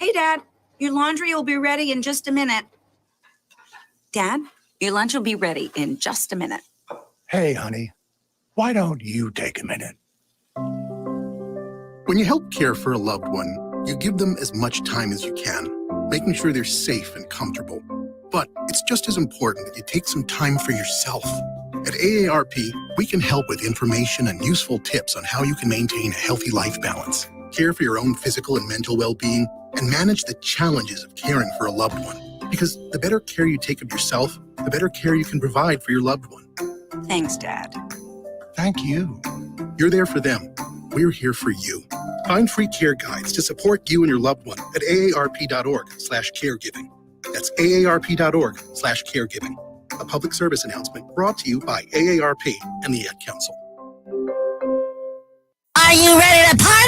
Hey, Dad, your laundry will be ready in just a minute. Dad, your lunch will be ready in just a minute. Hey, honey, why don't you take a minute? When you help care for a loved one, you give them as much time as you can, making sure they're safe and comfortable. But it's just as important that you take some time for yourself. At AARP, we can help with information and useful tips on how you can maintain a healthy life balance, care for your own physical and mental well-being, and manage the challenges of caring for a loved one. Because the better care you take of yourself, the better care you can provide for your loved one. Thanks, Dad. Thank you. You're there for them. We're here for you. Find free care guides to support you and your loved one at aarp.org/caregiving. That's aarp.org/caregiving. A public service announcement brought to you by AARP and the Ad Council. Are you ready to party?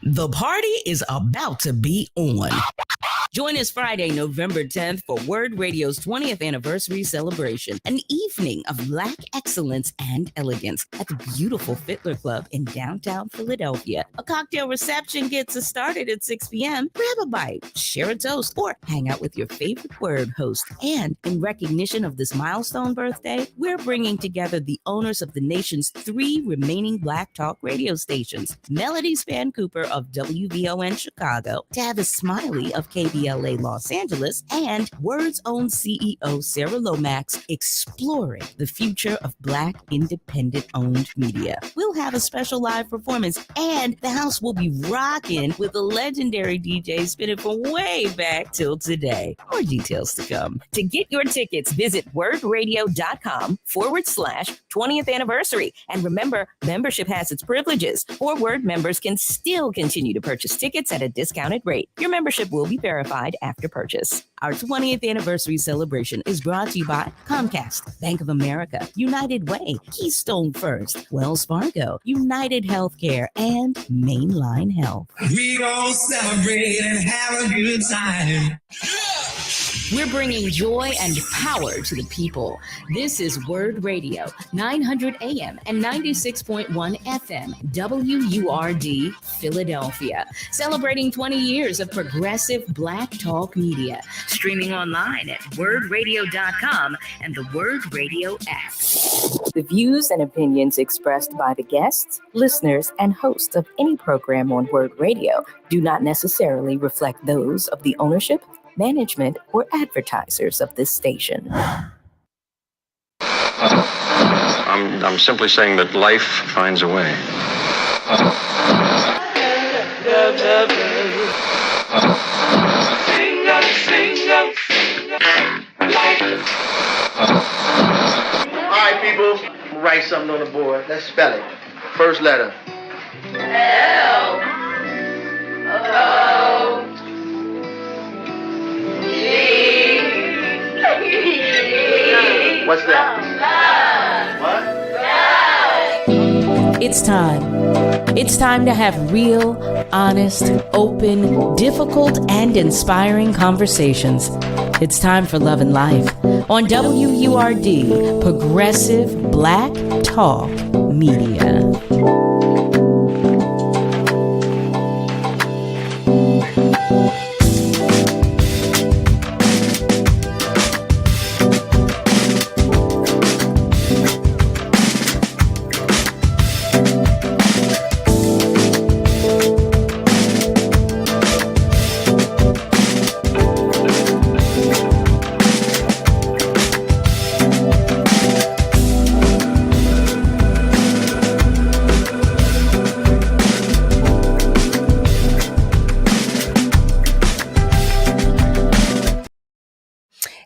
The party is about to be on. Join us Friday, November 10th for WURD Radio's 20th anniversary celebration, an evening of Black excellence and elegance at the beautiful Fiddler Club in downtown Philadelphia. A cocktail reception gets us started at 6 p.m. Grab a bite, share a toast, or hang out with your favorite WURD host. And in recognition of this milestone birthday, we're bringing together the owners of the nation's 3 remaining Black talk radio stations, Melody Span Cooper of WVON Chicago, Tavis Smiley of KBLA Los Angeles, and WURD's own CEO Sarah Lomax exploring the future of Black independent-owned media. We'll have a special live performance, and the house will be rocking with a legendary DJ spinning from way back till today. More details to come. To get your tickets, visit wordradio.com/20th anniversary. And remember, membership has its privileges. For WURD members can still continue to purchase tickets at a discounted rate. Your membership will be verified after purchase. Our 20th anniversary celebration is brought to you by Comcast, Bank of America, United Way, Keystone First, Wells Fargo, United Healthcare, and Mainline Health. We gon' celebrate and have a good time. We're bringing joy and power to the people. This is WURD Radio, 900 AM and 96.1 FM, WURD, Philadelphia. Celebrating 20 years of progressive Black talk media. Streaming online at wordradio.com and the WURD Radio app. The views and opinions expressed by the guests, listeners, and hosts of any program on WURD Radio do not necessarily reflect those of the ownership, management, or advertisers of this station. I'm simply saying that life finds a way. All right, people, write something on the board. Let's spell it. First letter. L. O. What's that? What? It's time. It's time to have real, honest, open, difficult, and inspiring conversations. It's time for Love and Life on WURD, Progressive Black Talk Media.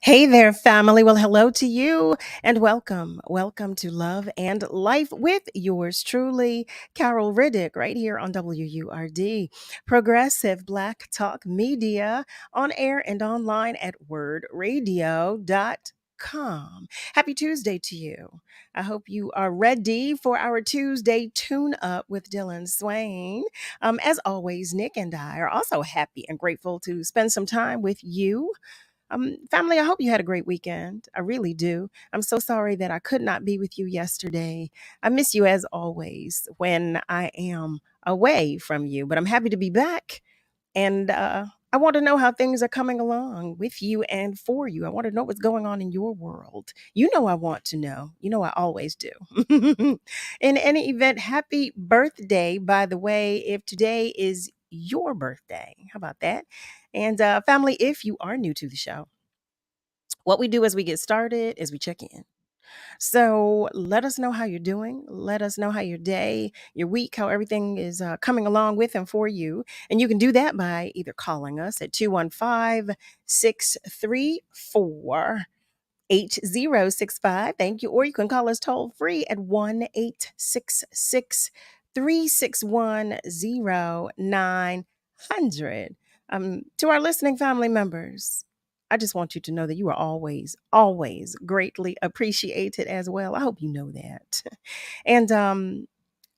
Hey there, family. Well, hello to you and welcome. Welcome to Love and Life with yours truly, Carol Riddick, right here on WURD, Progressive Black Talk Media, on air and online at wordradio.com. Happy Tuesday to you. I hope you are ready for our Tuesday tune-up with Dillon Swaine. As always, Nick and I are also happy and grateful to spend some time with you. Family, I hope you had a great weekend. I really do. I'm so sorry that I could not be with you yesterday. I miss you as always when I am away from you, but I'm happy to be back And I want to know how things are coming along with you and for you. I want to know what's going on in your world. You know, I want to know. You know, I always do. In any event, happy birthday, by the way, if today is your birthday. How about that? And family, if you are new to the show, what we do as we get started is we check in. So let us know how you're doing. Let us know how your day, your week, how everything is coming along with and for you. And you can do that by either calling us at 215-634-8065. Thank you. Or you can call us toll free at 1-866-361-0900. To our listening family members, I just want you to know that you are always, always greatly appreciated as well. I hope you know that. And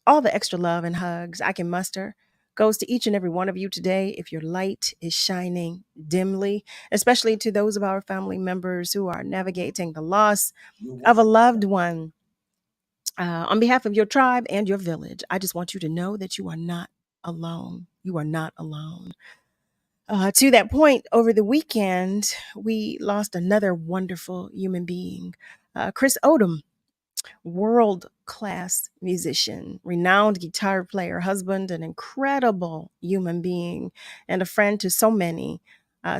all the extra love and hugs I can muster goes to each and every one of you today. If your light is shining dimly, especially to those of our family members who are navigating the loss of a loved one, on behalf of your tribe and your village, I just want you to know that you are not alone. You are not alone. To that point, over the weekend, we lost another wonderful human being, Chris Odom, world-class musician, renowned guitar player, husband, an incredible human being, and a friend to so many.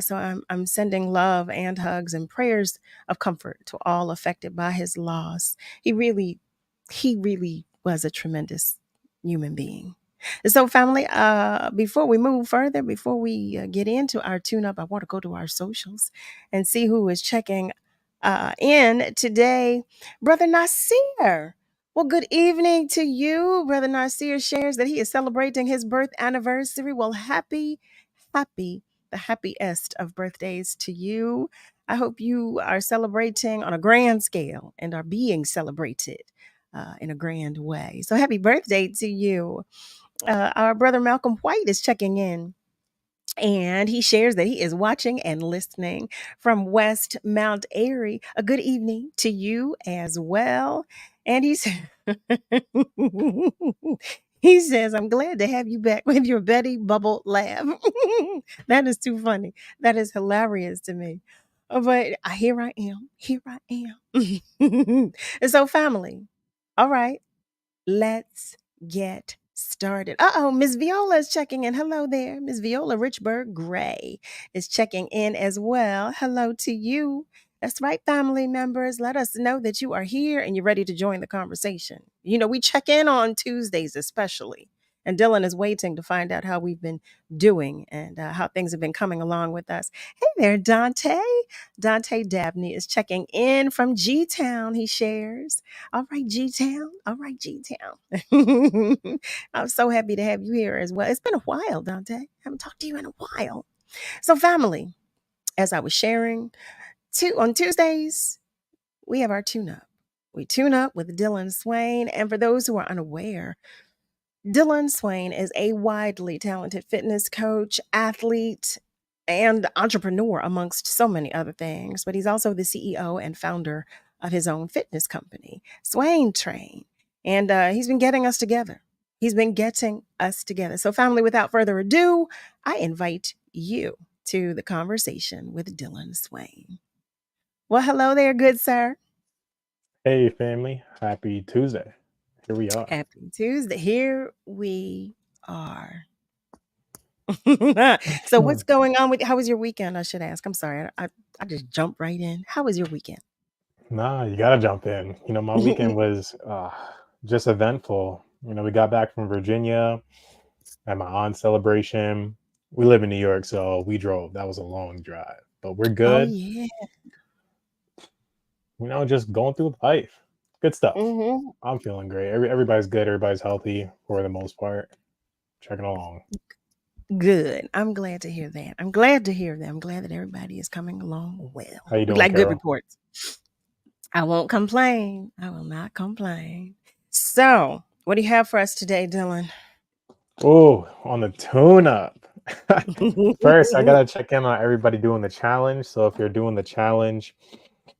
So I'm sending love and hugs and prayers of comfort to all affected by his loss. He really was a tremendous human being. So family, before we move further, before we get into our tune-up, I want to go to our socials and see who is checking in today. Brother Nasir. Well, good evening to you. Brother Nasir shares that he is celebrating his birth anniversary. Well, the happiest of birthdays to you. I hope you are celebrating on a grand scale and are being celebrated in a grand way. So happy birthday to you. Our brother Malcolm White is checking in. And he shares that he is watching and listening from West Mount Airy. A good evening to you as well. And he says, I'm glad to have you back with your Betty Bubble laugh. That is too funny. That is hilarious to me. But here I am. Here I am. And so, family, all right, let's get started. Miss Viola is checking in. Hello there. Miss Viola Richburg Gray is checking in as well. Hello to you. That's right, family members. Let us know that you are here and you're ready to join the conversation. You know, we check in on Tuesdays especially. And Dylan is waiting to find out how we've been doing and how things have been coming along with us. Hey there, Dante. Dante Dabney is checking in from G-Town, he shares. All right, G-Town. All right, G-Town. I'm so happy to have you here as well. It's been a while, Dante. I haven't talked to you in a while. So, family, as I was sharing, on Tuesdays, we have our tune-up. We tune up with Dillon Swaine. And for those who are unaware, Dillon Swaine is a widely talented fitness coach, athlete, and entrepreneur, amongst so many other things. But he's also the CEO and founder of his own fitness company, Swaine Train. And he's been getting us together. So, family, without further ado, I invite you to the conversation with Dillon Swaine. Well, hello there, good sir. Hey, family. Happy Tuesday. Here we are. Happy Tuesday. Here we are. So what's going on with, how was your weekend? I should ask. I'm sorry. I just jumped right in. How was your weekend? Nah, you got to jump in. You know, my weekend was just eventful. You know, we got back from Virginia at my aunt's celebration. We live in New York, so we drove. That was a long drive, but we're good. Oh, yeah. You know, just going through life. Good stuff. Mm-hmm. I'm feeling great. Everybody's good. Everybody's healthy for the most part. Checking along. Good. I'm glad to hear that. I'm glad to hear that. I'm glad that everybody is coming along well. How you doing, like Carol? Good reports. I won't complain. I will not complain. So, what do you have for us today, Dylan? Oh, on the tune-up. First, I gotta check in on everybody doing the challenge. So if you're doing the challenge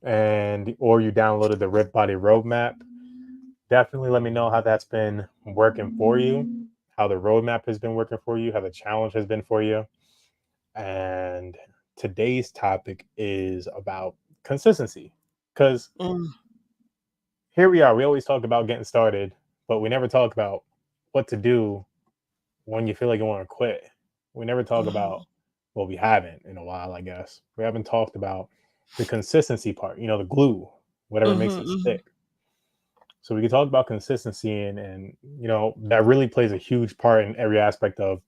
or you downloaded the Rip Body Roadmap, definitely let me know how that's been working for you, how the roadmap has been working for you, how the challenge has been for you. And today's topic is about consistency. Because here we are, we always talk about getting started, but we never talk about what to do when you feel like you want to quit. We never talk about, well, we haven't in a while, I guess. We haven't talked about the consistency part, the glue, whatever makes it stick. So we can talk about consistency and that really plays a huge part in every aspect of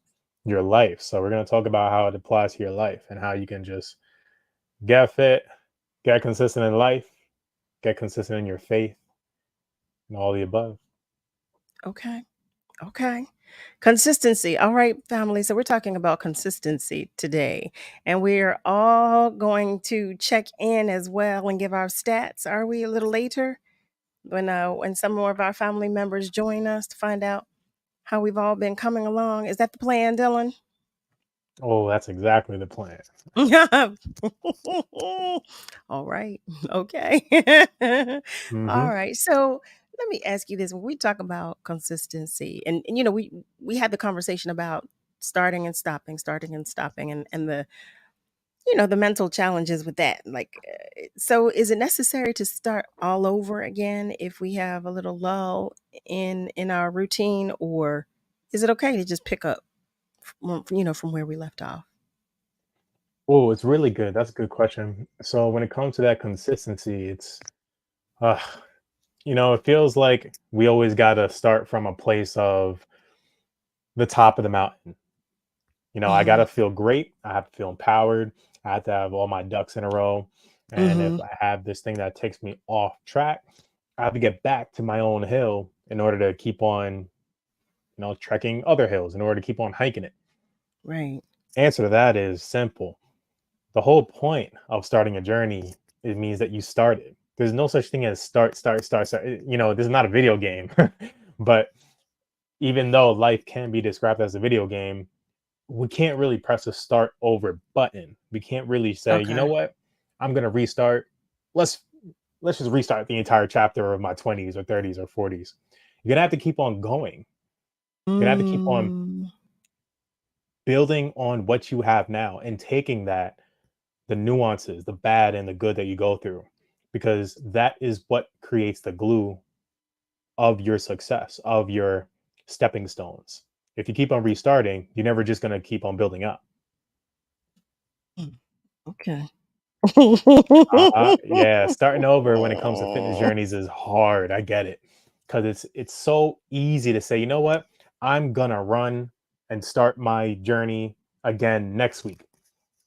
your life. So we're going to talk about how it applies to your life and how you can just get fit, get consistent in life, get consistent in your faith, and all the above. Okay. Consistency. All right, family. So we're talking about consistency today, and we're all going to check in as well and give our stats. Are we a little later when some more of our family members join us to find out how we've all been coming along? Is that the plan, Dillon? Oh, that's exactly the plan. All right. Okay. All right. So let me ask you this. When we talk about consistency, and we had the conversation about starting and stopping, and the the mental challenges with that. So is it necessary to start all over again if we have a little lull in our routine, or is it okay to just pick up from where we left off? Oh, it's really good. That's a good question. So when it comes to that consistency, it's uh it feels like we always got to start from a place of the top of the mountain. I got to feel great. I have to feel empowered. I have to have all my ducks in a row. And if I have this thing that takes me off track, I have to get back to my own hill in order to keep on, trekking other hills, in order to keep on hiking it. Right. Answer to that is simple. The whole point of starting a journey, it means that you started. There's no such thing as start. This is not a video game. But even though life can be described as a video game, we can't really press a start over button. We can't really say, you know what, I'm gonna restart. Let's just restart the entire chapter of my 20s or 30s or 40s. You're gonna have to keep on going. You're gonna have to keep on building on what you have now and taking that, the nuances, the bad and the good that you go through, because that is what creates the glue of your success, of your stepping stones. If you keep on restarting, you're never just going to keep on building up. Okay. Yeah, starting over when it comes to fitness journeys is hard. I get it, because it's so easy to say, you know what, I'm gonna run and start my journey again next week.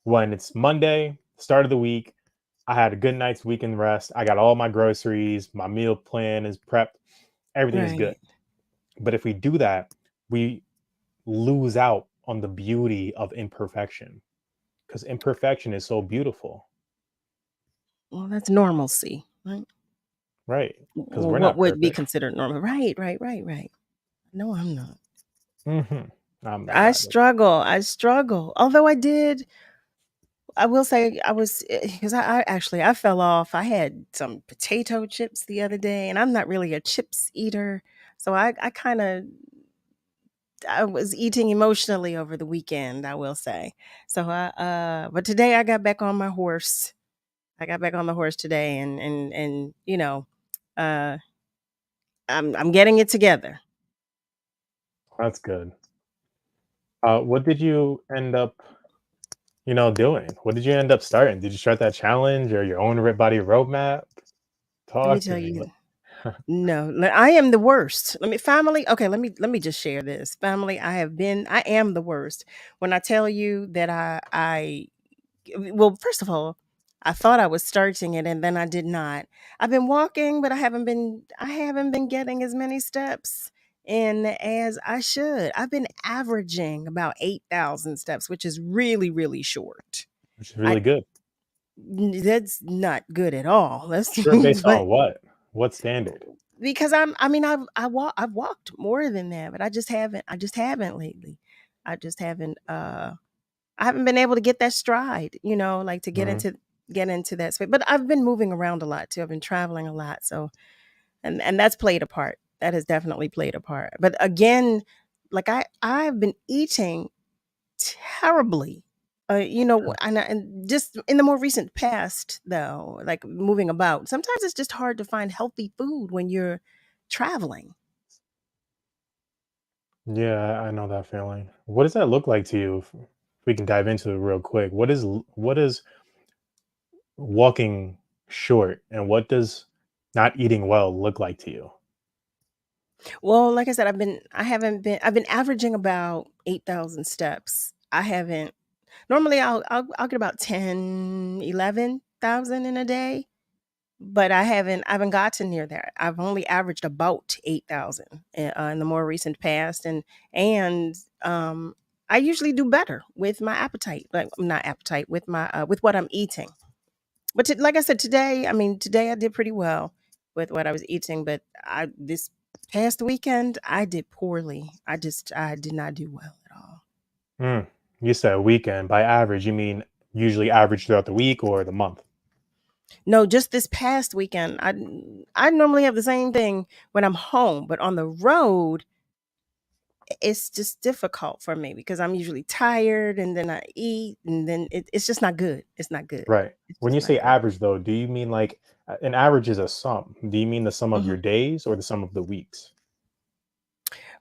When it's Monday, start of the week, I had a good night's weekend rest. I got all my groceries, my meal plan is prepped, everything is good. But if we do that, we lose out on the beauty of imperfection, because imperfection is so beautiful. Well, that's normalcy, right? Right. Because Well, we're what not would be perfect. considered normal? Right. No, I'm not. I'm not I either. struggle. Although I will say I was, because I actually I fell off. I had some potato chips the other day, and I'm not really a chips eater, so I kind of I was eating emotionally over the weekend, I will say. So but today I got back on my horse. I got back on the horse today, and uh I'm getting it together. That's good. What did you end up, doing? What did you end up starting? Did you start that challenge or your own body roadmap? Let me Talk to tell me. you. No, I am the worst. Family. Okay, let me just share this. Family, I am the worst. When I tell you that well, first of all, I thought I was starting it and then I did not. I've been walking, but I haven't been getting as many steps in as I should. I've been averaging about 8,000 steps, which is really, really short. Which is I really good. That's not good at all. That's Sure, based but on what? What standard? because I've walked more than that, but I just haven't lately. I just haven't I haven't been able to get that stride, like to Mhm. get into that space. But I've been moving around a lot too. I've been traveling a lot. So and that's played a part. That has definitely played a part. But again, like I've been eating terribly And just in the more recent past, though, like moving about, sometimes it's just hard to find healthy food when you're traveling. Yeah, I know that feeling. What does that look like to you? If we can dive into it real quick. What is walking short, and what does not eating well look like to you? Well, like I said, I've been averaging about 8,000 steps. I haven't normally I'll get about 10, 11,000 in a day, but I haven't gotten near that. I've only averaged about 8,000 in the more recent past, and I usually do better with my appetite, like not appetite, with my with what I'm eating. But like I said, today I did pretty well with what I was eating, but I this past weekend I did poorly. I did not do well at all. Mm. You said weekend. By average, you mean usually average throughout the week or the month? No, just this past weekend. I normally have the same thing when I'm home, but on the road it's just difficult for me because I'm usually tired and then I eat and then it's just not good. It's not good. Right. It's When just you not say good. average, though, do you mean like an average is a sum? Do you mean the sum of Mhm. your days or the sum of the weeks?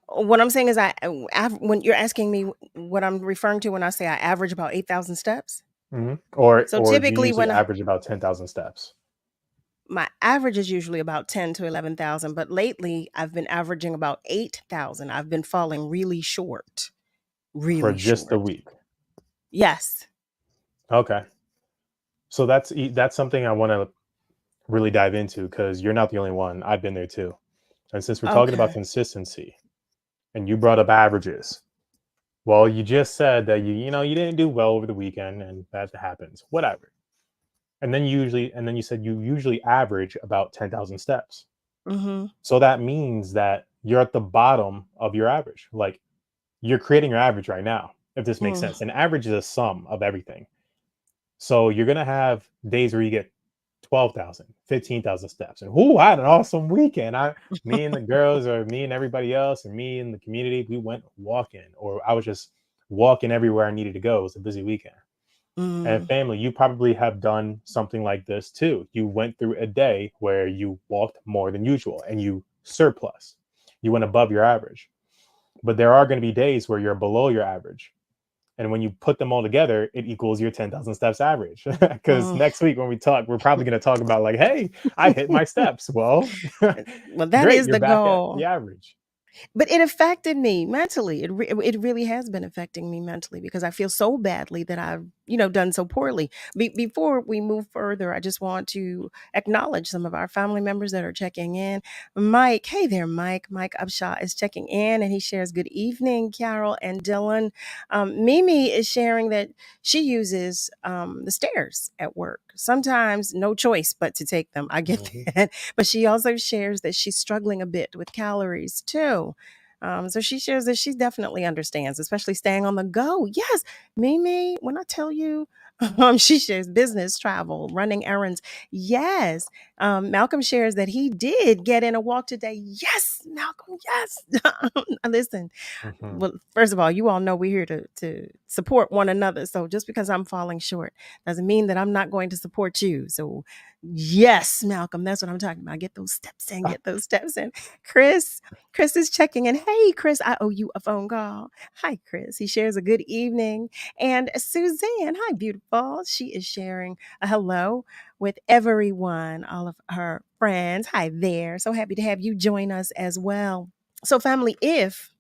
What I'm saying is, when you're asking me what I'm referring to when I say I average about 8,000 steps. Or So or do you typically, usually average about 10,000 steps? my average is usually about 10 to 11,000, but lately I've been averaging about 8,000. I've been falling For really just the short. week? Yes. Okay. So that's something I want to really dive into because you're not the only one. I've been there too. And since we're talking about Okay. consistency and you brought up averages, well, you just said that you didn't do well over the weekend and that happens. Whatever. And then you said you usually average about 10,000 steps. Mm-hmm. So that means that you're at the bottom of your average. Like you're creating your average right now, if this makes Mm. sense. An average is a sum of everything. So you're going to have days where you get 12,000, 15,000 steps. And I had an awesome weekend. Me and the girls, or me and everybody else, or me and the community, we went walking, or I was just walking everywhere I needed to go. It was a busy weekend. And Mm. family, you probably have done something like this too. You went through a day where you walked more than usual and you surplus. You went above your average. But there are going to be days where you're below your average. And when you put them all together, it equals your 10,000 steps average. Because Mm. next week when we talk, we're probably going to talk about like, hey, I hit my steps. Well, Well, that great, is you're the back at the goal. average. But it affected me mentally. It really has been affecting me mentally because I feel so badly that I've done so poorly. Before we move further, I just want to acknowledge some of our family members that are checking in. Mike, hey there, Mike. Mike Upshaw is checking in, and he shares good evening, Carol and Dylan. Mimi is sharing that she uses the stairs at work. Sometimes no choice but to take them. I get that, but she also shares that she's struggling a bit with calories too. So she shares that she definitely understands, especially staying on the go. Yes, Mimi, when I tell you, she shares business travel, running errands. Yes. Malcolm shares that he did get in a walk today. Yes, Malcolm, yes. Listen, Mhm. well, first of all, you all know we're here to support one another. So just because I'm falling short doesn't mean that I'm not going to support you. So yes, Malcolm, that's what I'm talking about. Get those steps in, get those steps in. Chris is checking in. Hey, Chris, I owe you a phone call. Hi, Chris. He shares a good evening. And Suzanne, hi, beautiful. She is sharing a hello with everyone, all of her friends. Hi there. So happy to have you join us as well. So, family, if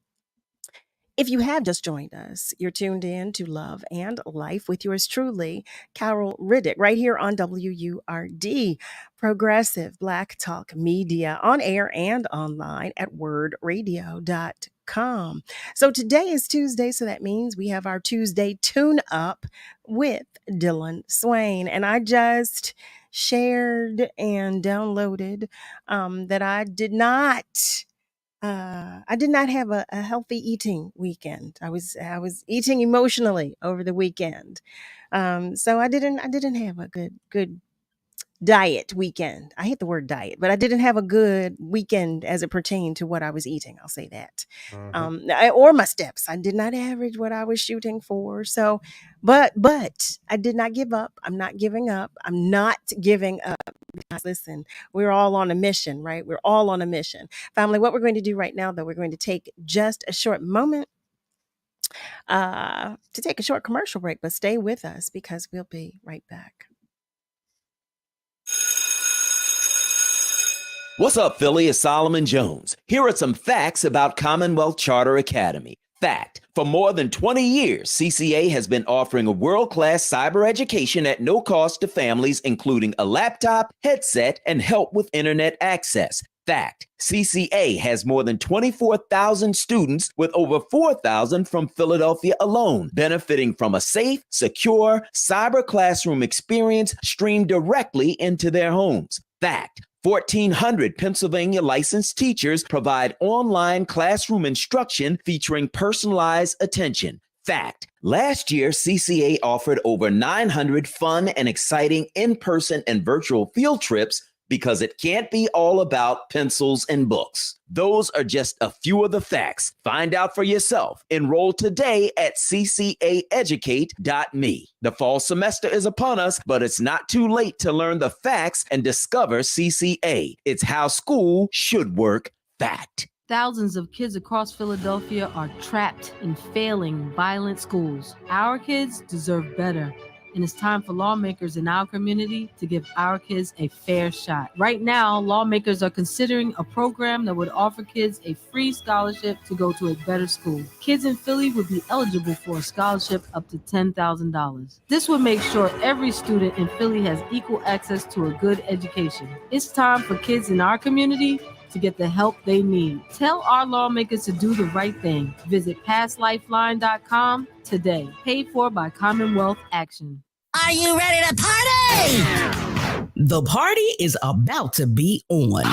you have just joined us, you're tuned in to Love and Life with yours truly, Carol Riddick, right here on WURD, Progressive Black Talk Media, on air and online at wordradio.com. So today is Tuesday, so that means we have our Tuesday tune up with Dillon Swaine. And I just shared and downloaded that I did not have a healthy eating weekend. I was eating emotionally over the weekend, so I didn't have a good diet weekend. I hate the word diet, but I didn't have a good weekend as it pertained to what I was eating. I'll say that. Or my steps. I did not average what I was shooting for. So, but I did not give up. I'm not giving up. I'm not giving up. Listen, we're all on a mission, right? We're all on a mission. Family, what we're going to do right now, though, we're going to take just a short moment to take a short commercial break, but stay with us because we'll be right back. What's up, Philly? It's Solomon Jones. Here are some facts about Commonwealth Charter Academy. Fact: for more than 20 years, CCA has been offering a world-class cyber education at no cost to families, including a laptop, headset, and help with internet access. Fact: CCA has more than 24,000 students, with over 4,000 from Philadelphia alone, benefiting from a safe, secure cyber classroom experience streamed directly into their homes. Fact: 1,400 Pennsylvania licensed teachers provide online classroom instruction featuring personalized attention. Fact: last year, CCA offered over 900 fun and exciting in-person and virtual field trips because it can't be all about pencils and books. Those are just a few of the facts. Find out for yourself. Enroll today at ccaeducate.me. The fall semester is upon us, but it's not too late to learn the facts and discover CCA. It's how school should work. Fact. Thousands of kids across Philadelphia are trapped in failing, violent schools. Our kids deserve better. And it's time for lawmakers in our community to give our kids a fair shot. Right now, lawmakers are considering a program that would offer kids a free scholarship to go to a better school. Kids in Philly would be eligible for a scholarship up to $10,000. This would make sure every student in Philly has equal access to a good education. It's time for kids in our community to get the help they need. Tell our lawmakers to do the right thing. Visit passlifeline.com today. Paid for by Commonwealth Action. Are you ready to party? The party is about to be on.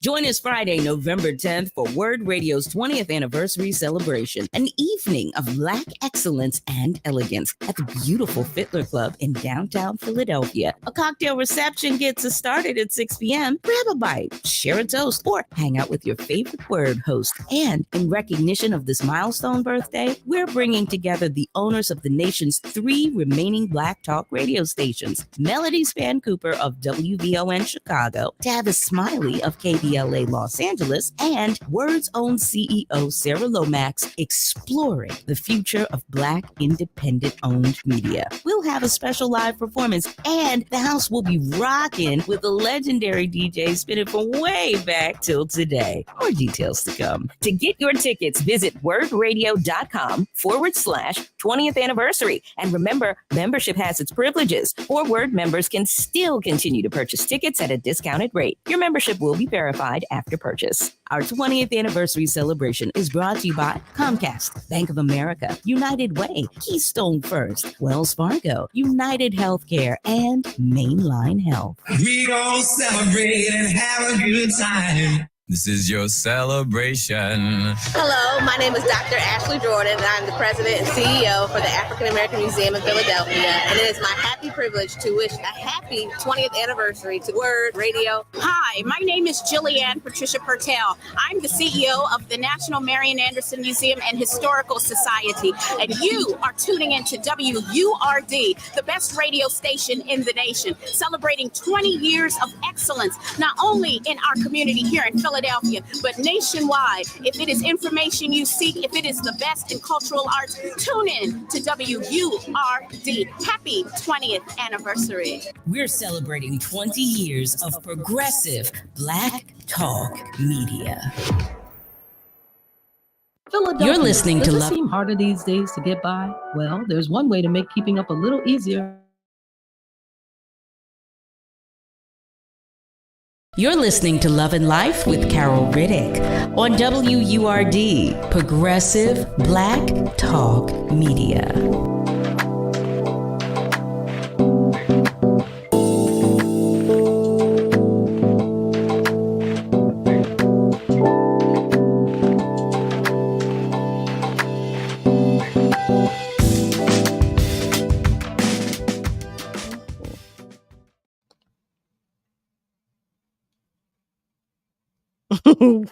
Join us Friday, November 10th for WURD Radio's 20th anniversary celebration, an evening of Black excellence and elegance at the beautiful Fiddler Club in downtown Philadelphia. A cocktail reception gets us started at 6 p.m. Grab a bite, share a toast, or hang out with your favorite WURD host. And in recognition of this milestone birthday, we're bringing together the owners of the nation's 3 remaining Black talk radio stations, Melody Span Cooper of WVON Chicago, Tavis Smiley of KBLA Los Angeles, and WURD's own CEO Sarah Lomax, exploring the future of Black independent-owned media. We'll have a special live performance, and the house will be rocking with a legendary DJ spinning from way back till today. More details to come. To get your tickets, visit wordradio.com/20th anniversary. And remember, membership has its privileges, or WURD members can still continue to purchase tickets at a discounted rate. Your membership will be verified after purchase. Our 20th anniversary celebration is brought to you by Comcast, Bank of America, United Way, Keystone First, Wells Fargo, United Healthcare, and Mainline Health. We gon' celebrate and have a good time. This is your celebration. Hello, my name is Dr. Ashley Jordan, and I'm the president and CEO for the African American Museum in Philadelphia. And it is my happy privilege to wish a happy 20th anniversary to WURD Radio. Hi, my name is Jillianne Patricia Pertel. I'm the CEO of the National Marian Anderson Museum and Historical Society. And you are tuning into WURD, the best radio station in the nation, celebrating 20 years of excellence, not only in our community here in Philadelphia, but nationwide. If it is information you seek, if it is the best in cultural arts, tune in to WURD. Happy 20th anniversary. We're celebrating 20 years of progressive Black talk media. Philadelphia, You're listening to does it Love. seem harder these days to get by? Well, there's one way to make keeping up a little easier. You're listening to Love and Life with Carol Riddick on WURD, Progressive Black Talk Media.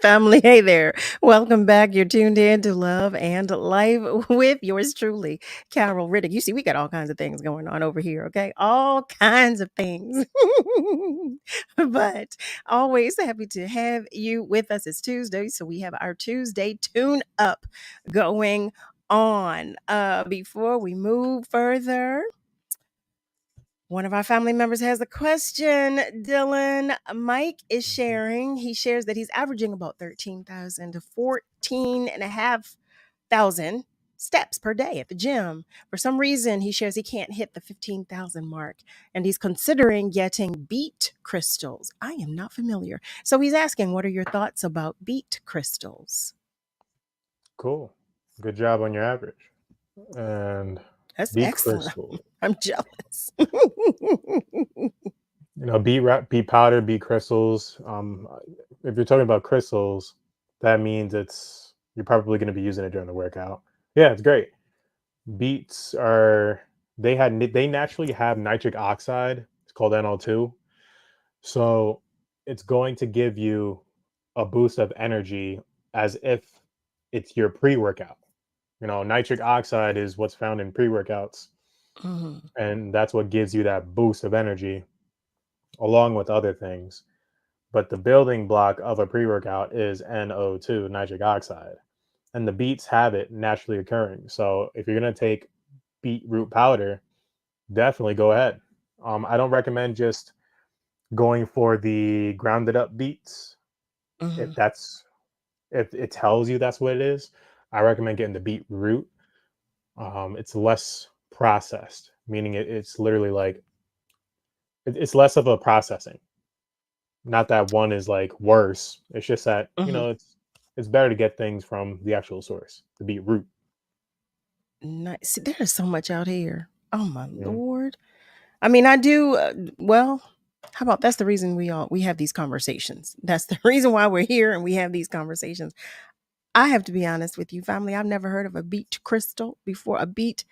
Family, hey there. Welcome back. You're tuned in to Love and Life with yours truly, Carol Riddick. You see, we got all kinds of things going on over here, okay? All kinds of things. But always happy to have you with us. It's Tuesday, so we have our Tuesday tune up going on. Before we move further, one of our family members has a question. Dylan, Mike is sharing. He shares that he's averaging about 13,000 to 14,500 steps per day at the gym. For some reason, he shares he can't hit the 15,000 mark, and he's considering getting beet crystals. I am not familiar. So he's asking, what are your thoughts about beet crystals? Cool. Good job on your average. And That's beet excellent. crystal. I'm jealous. Beet powder, beet crystals. If you're talking about crystals, that means you're probably going to be using it during the workout. Yeah, it's great. Beets they naturally have nitric oxide. It's called NO2. So it's going to give you a boost of energy as if it's your pre-workout. Nitric oxide is what's found in pre-workouts. Mhm. And that's what gives you that boost of energy along with other things. But the building block of a pre-workout is NO2, nitric oxide. And the beets have it naturally occurring. So if you're going to take beetroot powder, definitely go ahead. I don't recommend just going for the grounded up beets. Mhm. If it tells you that's what it is, I recommend getting the beetroot. It's less processed, meaning it's literally like it's less of a processing. Not that one is like worse. It's just that Mhm. it's better to get things from the actual source, the beetroot. Nice. See, there's so much out here. Oh my Yeah. Lord. I mean, I do. Well, how about that's the reason we have these conversations. That's the reason why we're here and we have these conversations. I have to be honest with you, family. I've never heard of a beet crystal before, a beet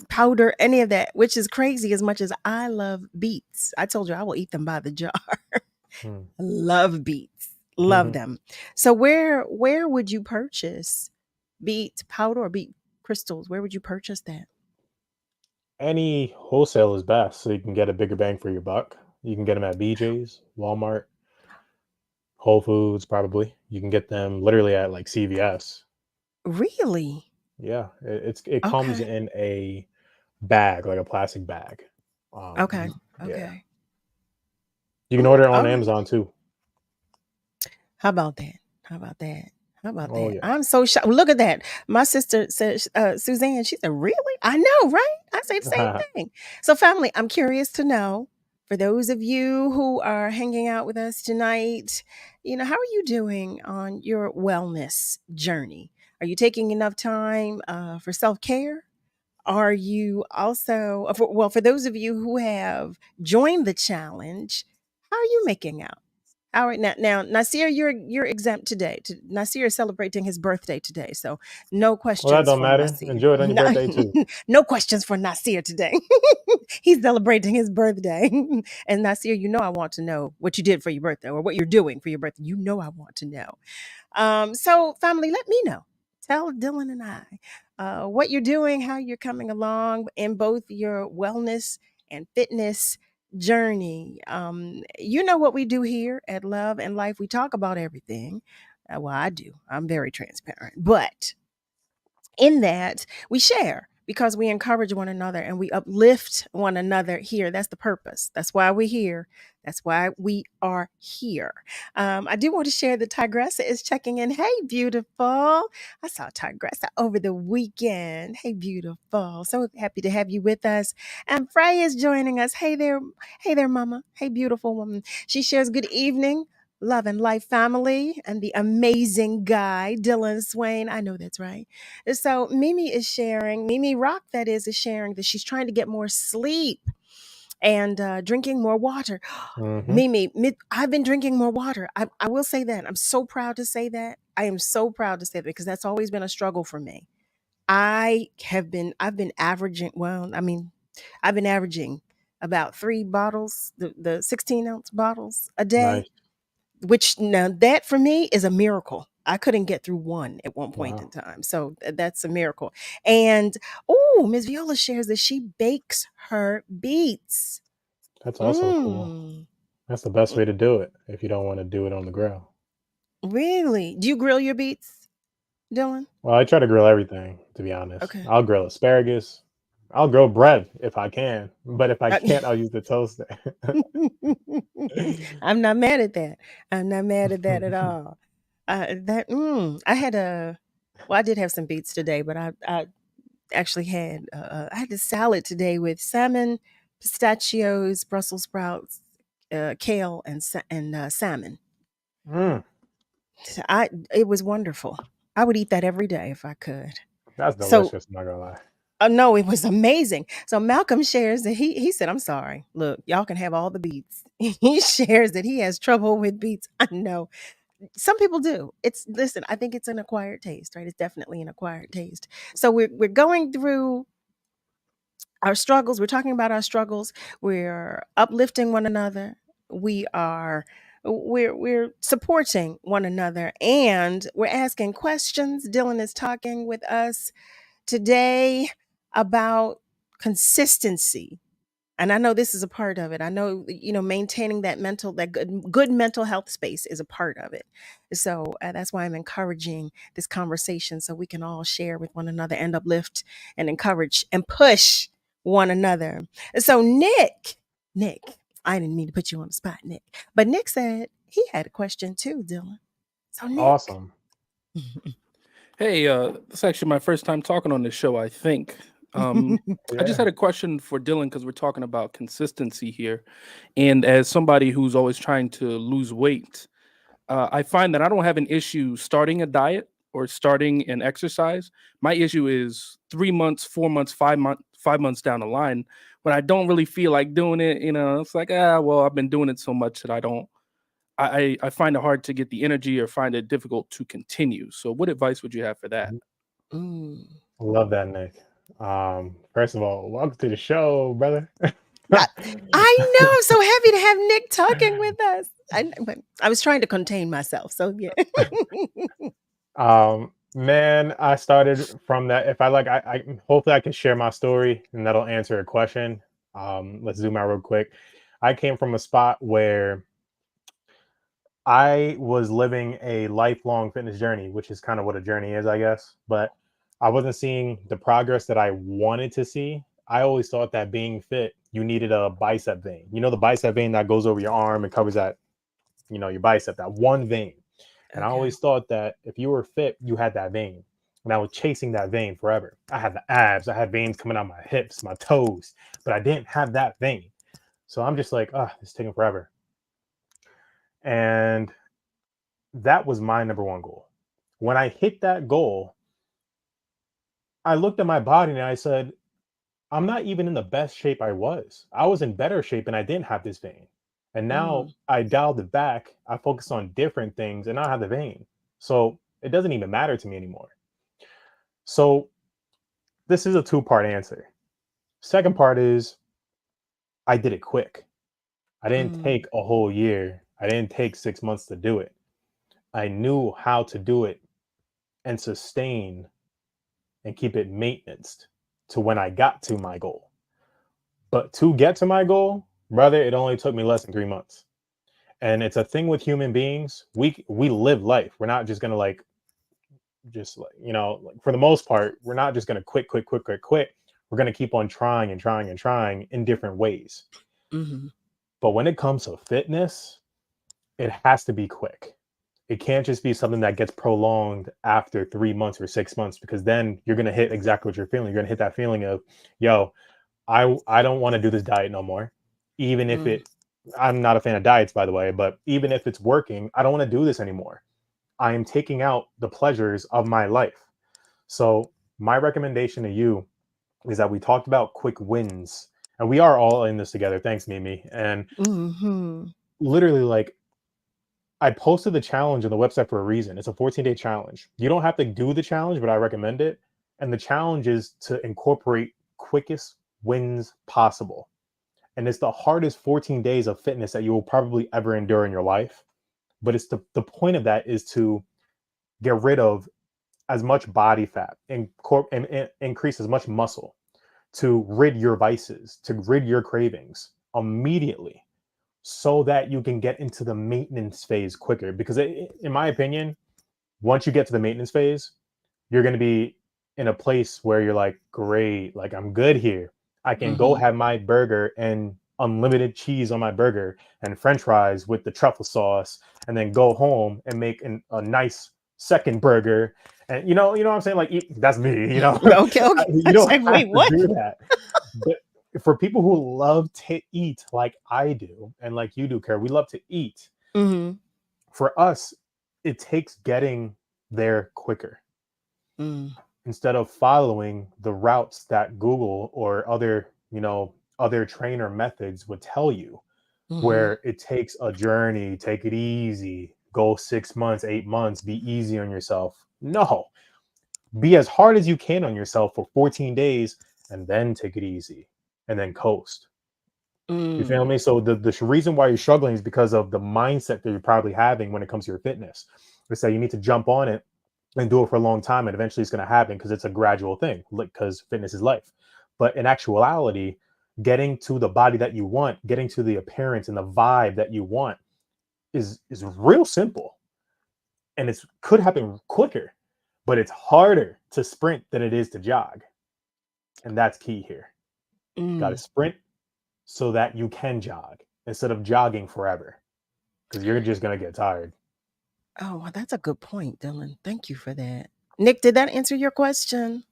powder, any of that, which is crazy as much as I love beets. I told you I will eat them by the jar. Hmm. Love beets. Love them. So where would you purchase beet powder or beet crystals? Where would you purchase that? Any wholesale is best, so you can get a bigger bang for your buck. You can get them at BJ's, Walmart, Whole Foods, probably. You can get them literally at like CVS. Really? Yeah, it comes Okay. in a bag, like a plastic bag. Okay. Yeah, Okay. you can order it All on right. Amazon too. How about that? How about that? How about Oh that? yeah. I'm so shocked. Look at that. My sister says, Suzanne, she said, really? I know, right? I say the same thing. So, family, I'm curious to know, for those of you who are hanging out with us tonight, how are you doing on your wellness journey? Are you taking enough time for self-care? Are you also, for those of you who have joined the challenge, how are you making out? All right, now, Nasir, you're exempt today. Nasir is celebrating his birthday today, so no Well, that questions don't for matter. Nasir. Enjoy it on your No, birthday too. no questions for Nasir today. He's celebrating his birthday, and Nasir, I want to know what you did for your birthday or what you're doing for your birthday. I want to know. So, family, let me know. Tell Dylan and I what you're doing, how you're coming along in both your wellness and fitness journey. You know what we do here at Love and Life. We talk about everything. Well, I do. I'm very transparent. But in that, we share because we encourage one another and we uplift one another here. That's the purpose. That's why we're here. That's why we are here. I do want to share that Tigressa is checking in. Hey, beautiful. I saw Tigressa over the weekend. Hey, beautiful. So happy to have you with us. And Frey is joining us. Hey there, mama. Hey, beautiful woman. She shares good evening. Love and Life family and the amazing guy, Dyllon Swaine. I know that's right. So Mimi Rock, that is sharing that she's trying to get more sleep and drinking more water. Mhm. Mimi, I've been drinking more water. I will say that. I'm so proud to say that. I am so proud to say that because that's always been a struggle for me. I've been averaging, I've been averaging about 3 bottles, the 16-ounce bottles a day. Nice. which now that for me is a miracle. I couldn't get through one at one point in Wow. time. So that's a miracle. And oh, Miss Viola shares that she bakes her beets. That's also cool. Mm, That's the best way to do it if you don't want to do it on the grill. really? Do you grill your beets, Dylan? Well, I try to grill everything, to be honest. Okay. I'll grill asparagus. I'll grill bread if I can. But if I can't, I'll use the toaster. I'm not mad at that. I'm not mad at that at all. I had I did have some beets today, but I actually had I had a salad today with salmon, pistachios, Brussels sprouts, kale, and salmon. Mm, So it was wonderful. I would eat that every day if I could. that's So delicious, I'm not gonna lie. no, it was amazing. So Malcolm shares that he said, "I'm sorry. Look, y'all can have all the beets." He shares that he has trouble with beets. I know some people do. Listen, I think it's an acquired taste, right? It's definitely an acquired taste. So we're going through our struggles. We're talking about our struggles. We're uplifting one another. We're supporting one another, and we're asking questions. Dylan is talking with us today about consistency. And I know this is a part of it. I know, maintaining that good mental health space is a part of it. So that's why I'm encouraging this conversation so we can all share with one another and uplift and encourage and push one another. So Nick, I didn't mean to put you on the spot, Nick, but Nick said he had a question too, Dylan. So Nick. Awesome. Hey, it's actually my first time talking on this show, I think. I just had a question for Dylan because we're talking about consistency here. And as somebody who's always trying to lose weight, I find that I don't have an issue starting a diet or starting an exercise. My issue is 3 months, 4 months, 5 months down the line when I don't really feel like doing it. It's like, well, I've been doing it so much that I find it hard to get the energy or find it difficult to continue. So what advice would you have for that? Love that, Nick. First of all, welcome to the show, brother. I know. I'm so happy to have Nick talking with us. But I was trying to contain myself. So yeah. Man, I started from that. If I hopefully I can share my story and that'll answer a question. Let's zoom out real quick. I came from a spot where I was living a lifelong fitness journey, which is kind of what a journey is, I guess. But I wasn't seeing the progress that I wanted to see. I always thought that being fit, you needed a bicep vein. You know, the bicep vein that goes over your arm and covers that, your bicep, that one vein. And I always thought that if you were fit, you had that vein. And I was chasing that vein forever. I had the abs. I had veins coming out my hips, my toes, but I didn't have that vein. So I'm just like, it's taking forever. And that was my number one goal. When I hit that goal, I looked at my body and I said, I'm not even in the best shape I was. I was in better shape and I didn't have this vein. And now I dialed it back. I focused on different things and I have the vein. So it doesn't even matter to me anymore. So this is a two-part answer. Second part is I did it quick. I didn't take a whole year. I didn't take 6 months to do it. I knew how to do it and sustain and keep it maintained to when I got to my goal. But to get to my goal, brother, it only took me less than 3 months. And it's a thing with human beings. We live life. We're not just gonna for the most part, we're not just gonna quit. We're gonna keep on trying and trying and trying in different ways. But when it comes to fitness, it has to be quick. It can't just be something that gets prolonged after 3 months or 6 months, because then you're going to hit exactly what you're feeling. You're going to hit that feeling of, I don't want to do this diet no more. Even if I'm not a fan of diets, by the way, but even if it's working, I don't want to do this anymore. I am taking out the pleasures of my life. So my recommendation to you is that we talked about quick wins, and we are all in this together. Thanks, Mimi. And literally, I posted the challenge on the website for a reason. It's a 14-day challenge. You don't have to do the challenge, but I recommend it. And the challenge is to incorporate quickest wins possible. And it's the hardest 14 days of fitness that you will probably ever endure in your life. But it's the point of that is to get rid of as much body fat and increase as much muscle, to rid your vices, to rid your cravings immediately, so that you can get into the maintenance phase quicker. Because in my opinion, once you get to the maintenance phase, you're going to be in a place where you're like, great, like I'm good here. I can go have my burger and unlimited cheese on my burger and French fries with the truffle sauce, and then go home and make a nice second burger. And you know what I'm saying? Like, that's me, you know. Okay. You don't Like, have wait, to what? do that. But for people who love to eat like I do, and like you do, Kara, we love to eat. For us, it takes getting there quicker. Instead of following the routes that Google or other trainer methods would tell you, where it takes a journey, take it easy, go 6 months, 8 months, be easy on yourself. No, be as hard as you can on yourself for 14 days and then take it easy and then coast. You feel me? So the reason why you're struggling is because of the mindset that you're probably having when it comes to your fitness. It's that you need to jump on it and do it for a long time, and eventually it's going to happen because it's a gradual thing, because fitness is life. But in actuality, getting to the body that you want, getting to the appearance and the vibe that you want is real simple, and it could happen quicker, but it's harder to sprint than it is to jog. And that's key here. Got to sprint so that you can jog instead of jogging forever, because you're just going to get tired. Oh, well, that's a good point, Dylan. Thank you for that. Nick, did that answer your question?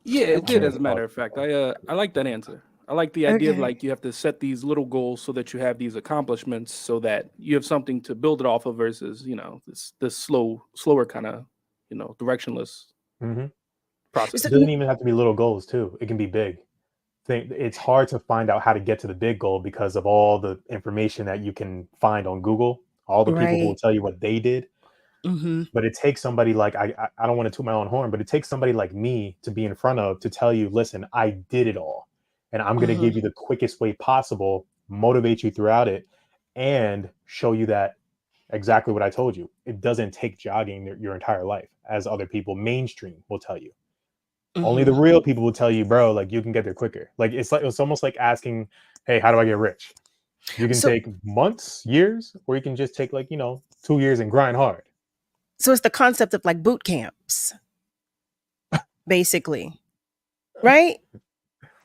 Yeah, it did. As a matter of fact, I like that answer. I like the idea of, like, you have to set these little goals so that you have these accomplishments, so that you have something to build it off of, versus this slower kind of directionless process. It doesn't even have to be little goals too. It can be big. It's hard to find out how to get to the big goal because of all the information that you can find on Google, all the people who will tell you what they did. But it takes somebody like, I don't want to toot my own horn, but it takes somebody like me to be in front of, to tell you, listen, I did it all, and I'm going to give you the quickest way possible, motivate you throughout it, and show you that exactly what I told you. It doesn't take jogging your entire life, as other people mainstream will tell you. Only the real people will tell you, bro, like, you can get there quicker. Like, it's almost like asking, hey, how do I get rich? You can take months, years, or you can just take 2 years and grind hard. So it's the concept of like boot camps, basically, right?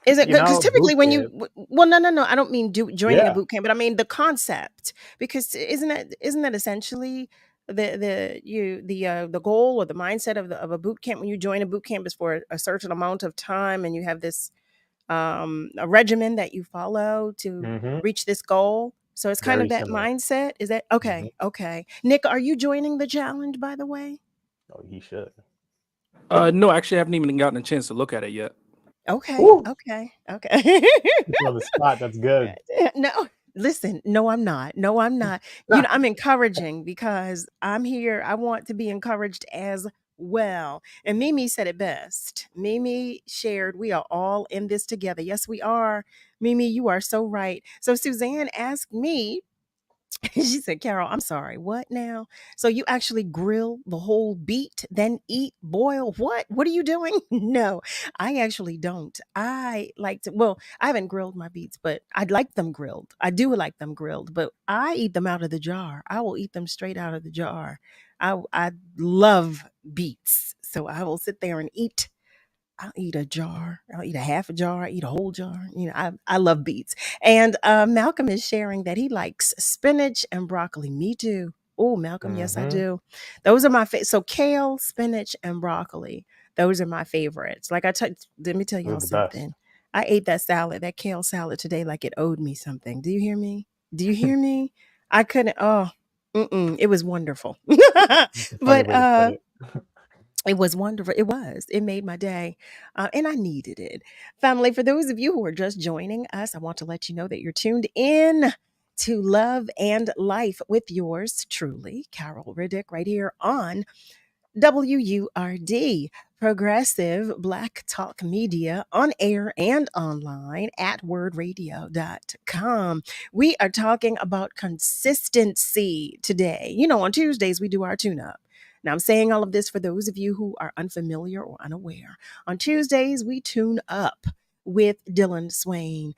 Is it good? Because typically when you, no, I don't mean joining a boot camp, but I mean the concept. Because isn't that essentially the goal or the mindset of a boot camp? When you join a boot camp, is for a certain amount of time, and you have this a regimen that you follow to reach this goal. So it's kind of that mindset. Is that okay? Okay, Nick, are you joining the challenge, by the way? Oh, he should. No, actually, I haven't even gotten a chance to look at it yet. Okay. Ooh. Okay. It's on the spot. That's good. No, listen. No, I'm not. I'm encouraging because I'm here. I want to be encouraged as well. And Mimi said it best. Mimi shared, we are all in this together. Yes, we are. Mimi, you are so right. So Suzanne asked me, she said, Carol, I'm sorry. What now? So you actually grill the whole beet, then eat, boil? What? What are you doing? No, I actually don't. I haven't grilled my beets, but I'd like them grilled. I do like them grilled, but I eat them out of the jar. I will eat them straight out of the jar. I love beets. So I will sit there and eat. I'll eat a jar. I'll eat a half a jar. I eat a whole jar. I love beets. And Malcolm is sharing that he likes spinach and broccoli. Me too. Oh, Malcolm, yes, I do. Those are my favorite. So kale, spinach, and broccoli. Those are my favorites. Like let me tell y'all something. I ate that kale salad today like it owed me something. Do you hear me? Do you hear me? I couldn't. It was wonderful. But it was wonderful. It made my day. And I needed it. Family, for those of you who are just joining us, I want to let you know that you're tuned in to Love and Life with yours truly, Carol Riddick, right here on WURD, Progressive Black Talk Media, on air and online at wordradio.com. We are talking about consistency today. You know, on Tuesdays, we do our tune-up. Now, I'm saying all of this for those of you who are unfamiliar or unaware. On Tuesdays, we tune up with Dillon Swaine.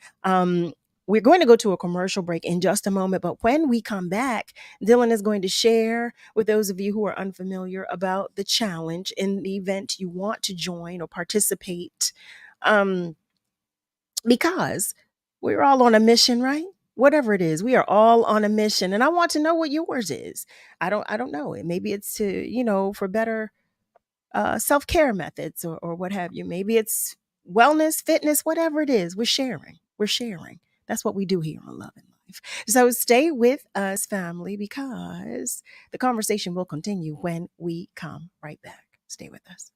We're going to go to a commercial break in just a moment, but when we come back, Dillon is going to share with those of you who are unfamiliar about the challenge in the event you want to join or participate, because we're all on a mission, right? Whatever it is, we are all on a mission, and I want to know what yours is. I don't know it. Maybe it's to, for better self-care methods or what have you. Maybe it's wellness, fitness, whatever it is. We're sharing. That's what we do here on Love and Life. So stay with us, family, because the conversation will continue when we come right back. Stay with us.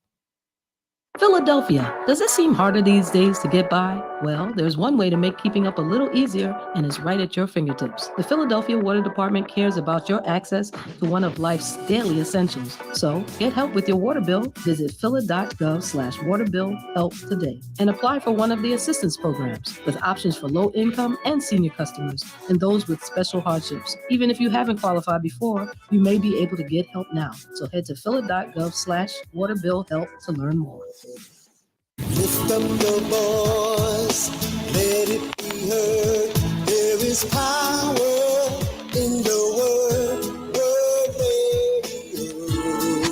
Philadelphia, does it seem harder these days to get by? Well, there's one way to make keeping up a little easier, and it's right at your fingertips. The Philadelphia Water Department cares about your access to one of life's daily essentials. So get help with your water bill. Visit phila.gov/waterbillhelp today and apply for one of the assistance programs with options for low income and senior customers and those with special hardships. Even if you haven't qualified before, you may be able to get help now. So head to phila.gov/waterbillhelp to learn more. Lift up the voice, let it be heard. There is power in the word radio.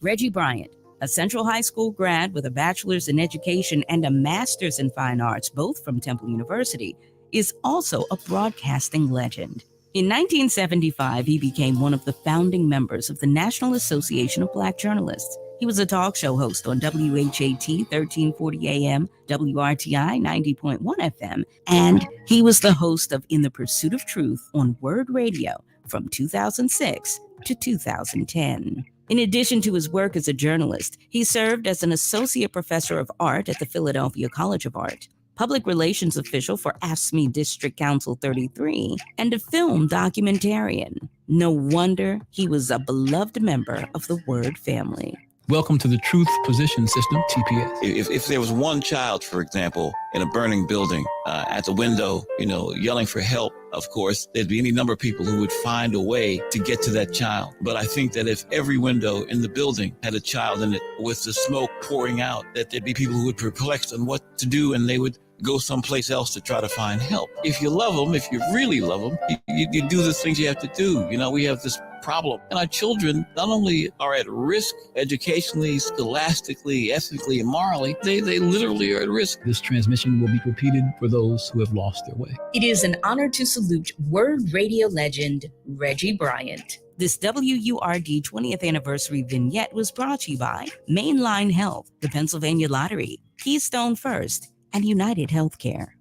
Reggie Bryant, a Central High School grad with a bachelor's in education and a master's in fine arts, both from Temple University, is also a broadcasting legend. In 1975, he became one of the founding members of the National Association of Black Journalists. He was a talk show host on WHAT 1340 AM, WRTI 90.1 FM, and he was the host of In the Pursuit of Truth on WURD Radio from 2006 to 2010. In addition to his work as a journalist, he served as an associate professor of art at the Philadelphia College of Art, public relations official for AFSCME District Council 33, and a film documentarian. No wonder he was a beloved member of the WURD family. Welcome to the Truth Position System, TPS. If there was one child, for example, in a burning building at the window, yelling for help, of course, there'd be any number of people who would find a way to get to that child. But I think that if every window in the building had a child in it with the smoke pouring out, that there'd be people who would perplex on what to do, and they would go someplace else to try to find help. If you love them, if you really love them, you do the things you have to do. We have this problem. And our children not only are at risk educationally, scholastically, ethically, and morally, they literally are at risk. This transmission will be repeated for those who have lost their way. It is an honor to salute WURD radio legend, Reggie Bryant. This WURD 20th anniversary vignette was brought to you by Mainline Health, the Pennsylvania Lottery, Keystone First, and United Healthcare.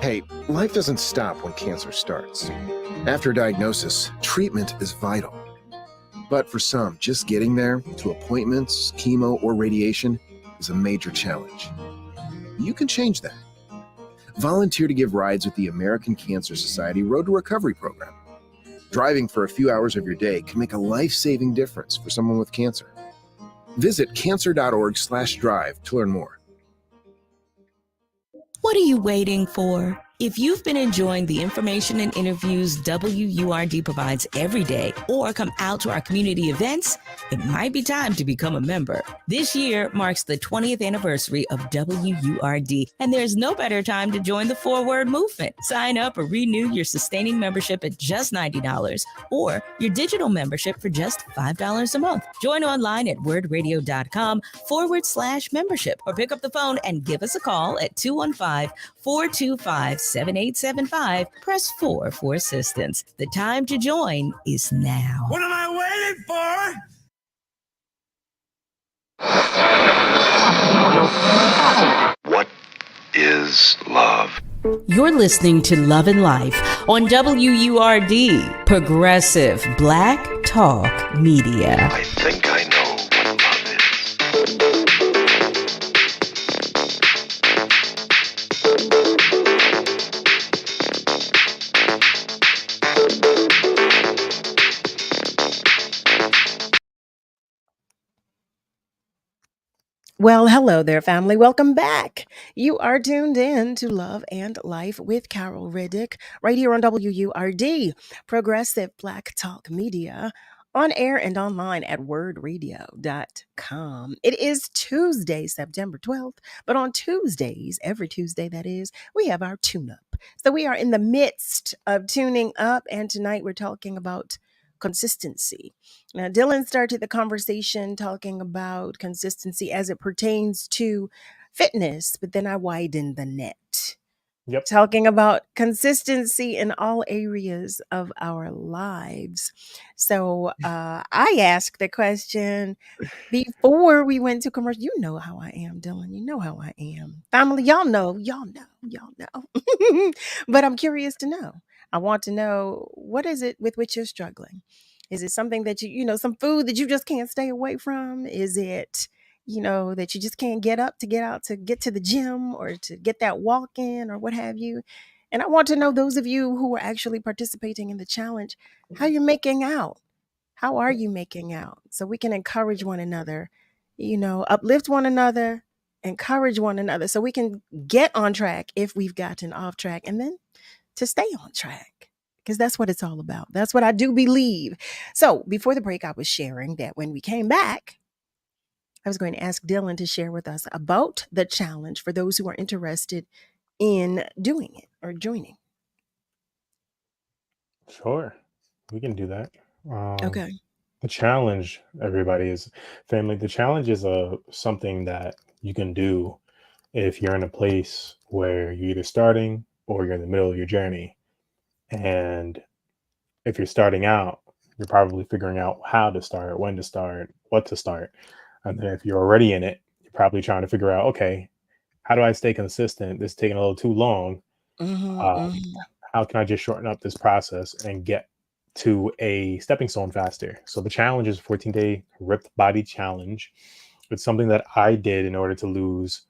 Hey, life doesn't stop when cancer starts. After diagnosis, treatment is vital. But for some, just getting there to appointments, chemo, or radiation is a major challenge. You can change that. Volunteer to give rides with the American Cancer Society Road to Recovery program. Driving for a few hours of your day can make a life-saving difference for someone with cancer. Visit cancer.org/drive to learn more. What are you waiting for? If you've been enjoying the information and interviews WURD provides every day, or come out to our community events, it might be time to become a member. This year marks the 20th anniversary of WURD, and there's no better time to join the Forward movement. Sign up or renew your sustaining membership at just $90, or your digital membership for just $5 a month. Join online at wordradio.com/membership, or pick up the phone and give us a call at 215-425-7875. Press 4 for assistance. The time to join is now. What am I waiting for? What is love? You're listening to Love and Life on WURD, Progressive Black Talk Media. I think I know. Well, hello there, family. Welcome back. You are tuned in to Love and Life with Carol Riddick, right here on WURD, Progressive Black Talk Media, on air and online at wordradio.com. It is Tuesday, September 12th, but on Tuesdays, every Tuesday that is, we have our tune-up. So we are in the midst of tuning up, and tonight we're talking about consistency. Now, Dylan started the conversation talking about consistency as it pertains to fitness, but then I widened the net. Yep. Talking about consistency in all areas of our lives. So I asked the question before we went to commercial. You know how I am, Dylan. You know how I am. Family, y'all know. But I'm curious to know. I want to know, what is it with which you're struggling? Is it something that some food that you just can't stay away from? Is it, that you just can't get up to get out to get to the gym or to get that walk in or what have you? And I want to know, those of you who are actually participating in the challenge, how you're making out. How are you making out? So we can encourage one another, uplift one another, encourage one another, so we can get on track if we've gotten off track, and then to stay on track, because that's what it's all about. That's what I do believe. So before the break, I was sharing that when we came back, I was going to ask Dylan to share with us about the challenge for those who are interested in doing it or joining. Sure, we can do that. Okay. The challenge, everybody, is family. The challenge is something that you can do if you're in a place where you're either starting or you're in the middle of your journey. And if you're starting out, you're probably figuring out how to start, when to start, what to start. And then if you're already in it, you're probably trying to figure out, okay, how do I stay consistent? This is taking a little too long. How can I just shorten up this process and get to a stepping stone faster? So the challenge is a 14-day ripped body challenge. It's something that I did in order to lose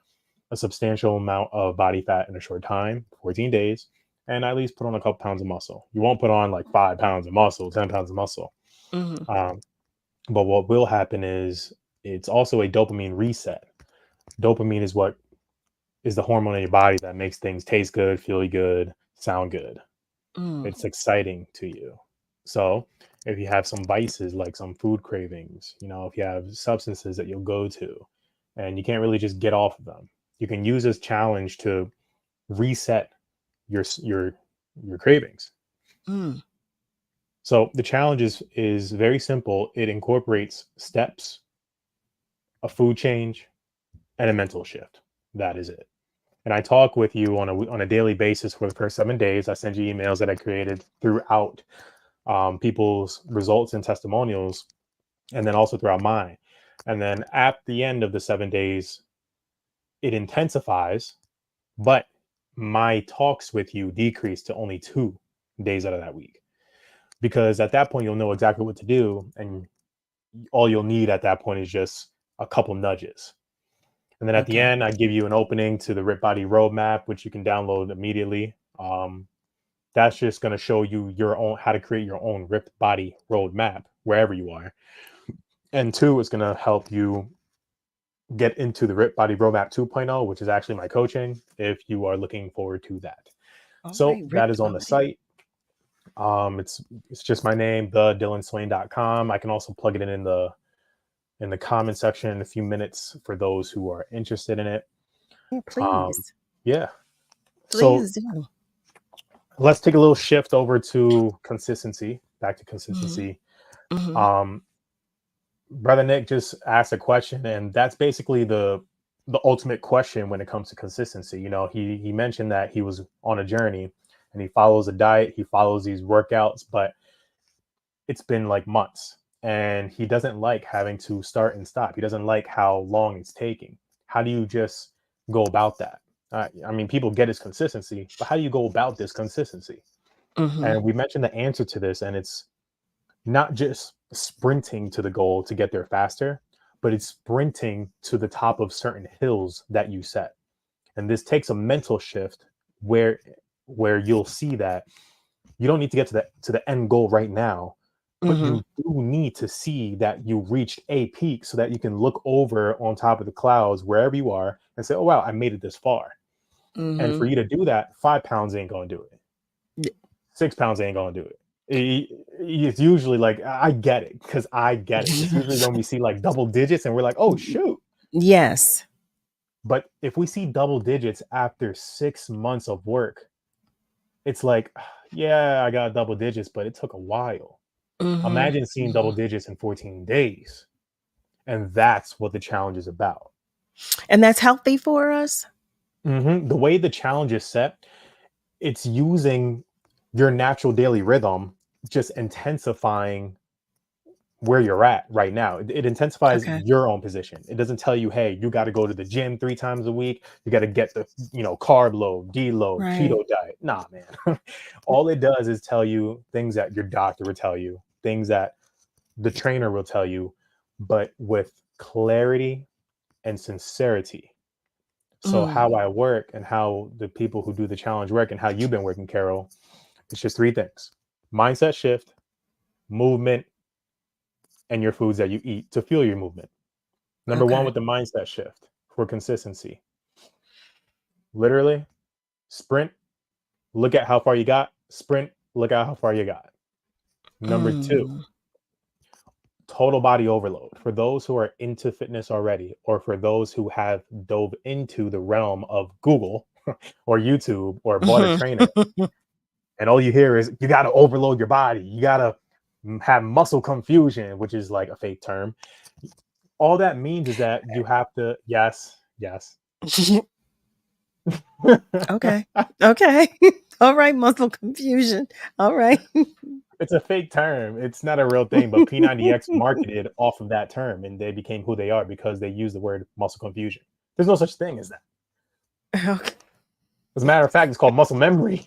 a substantial amount of body fat in a short time, 14 days, and at least put on a couple pounds of muscle. You won't put on like 5 pounds of muscle, 10 pounds of muscle. But what will happen is it's also a dopamine reset. Dopamine is what is the hormone in your body that makes things taste good, feel good, sound good. It's exciting to you. So if you have some vices, like some food cravings, if you have substances that you'll go to and you can't really just get off of them, you can use this challenge to reset your cravings. So the challenge is very simple. It incorporates steps, a food change, and a mental shift. That is it. And I talk with you on a daily basis for the first 7 days. I send you emails that I created throughout people's results and testimonials, and then also throughout mine. And then at the end of the 7 days, it intensifies, but my talks with you decrease to only 2 days out of that week. Because at that point, you'll know exactly what to do. And all you'll need at that point is just a couple nudges. And then at the end, I give you an opening to the Rip Body Roadmap, which you can download immediately. That's just going to show you how to create your own Rip Body Roadmap wherever you are. And 2, it's going to help you get into the Rip Body Roadmap 2.0, which is actually my coaching, if you are looking forward to that. That is on the site. It's just my name, DILLONSWAINE.com. I can also plug it in the comment section in a few minutes for those who are interested in it. Please. Yeah. Please so do. Let's take a little shift over to consistency. Back to consistency. Brother Nick just asked a question, and that's basically the ultimate question when it comes to consistency. He mentioned that he was on a journey and he follows a diet, he follows these workouts, but it's been like months. And he doesn't like having to start and stop. He doesn't like how long it's taking. How do you just go about that? People get his consistency, but how do you go about this consistency? And we mentioned the answer to this, and it's not just sprinting to the goal to get there faster, but it's sprinting to the top of certain hills that you set. And this takes a mental shift where you'll see that you don't need to get to the end goal right now. but you do need to see that you reached a peak so that you can look over on top of the clouds wherever you are and say, oh, wow, I made it this far. And for you to do that, 5 pounds ain't going to do it. 6 pounds ain't going to do it. It's usually like, I get it, because I get it. It's usually when we see like double digits and we're like, oh, shoot. Yes. But if we see double digits after 6 months of work, it's like, yeah, I got double digits, but it took a while. Imagine seeing double digits in 14 days. And that's what the challenge is about. And that's healthy for us? The way the challenge is set, it's using your natural daily rhythm, just intensifying where you're at right now. It intensifies your own position. It doesn't tell you, hey, you got to go to the gym 3 times a week. You got to get the, carb load, deload, keto diet. Nah, man. All it does is tell you things that your doctor would tell you, things that the trainer will tell you, but with clarity and sincerity. So how I work and how the people who do the challenge work and how you've been working, Carol, it's just 3 things: mindset shift, movement, and your foods that you eat to fuel your movement. Number 1 with the mindset shift for consistency. Literally, sprint, look at how far you got. Sprint, look at how far you got. Number 2, total body overload. For those who are into fitness already, or for those who have dove into the realm of Google or YouTube or bought a trainer, and all you hear is you got to overload your body. You got to have muscle confusion, which is like a fake term. All that means is that you have to, yes. Okay. All right, muscle confusion. All right. It's a fake term. It's not a real thing, but P90X marketed off of that term, and they became who they are because they use the word muscle confusion. There's no such thing as that. Okay. As a matter of fact, it's called muscle memory.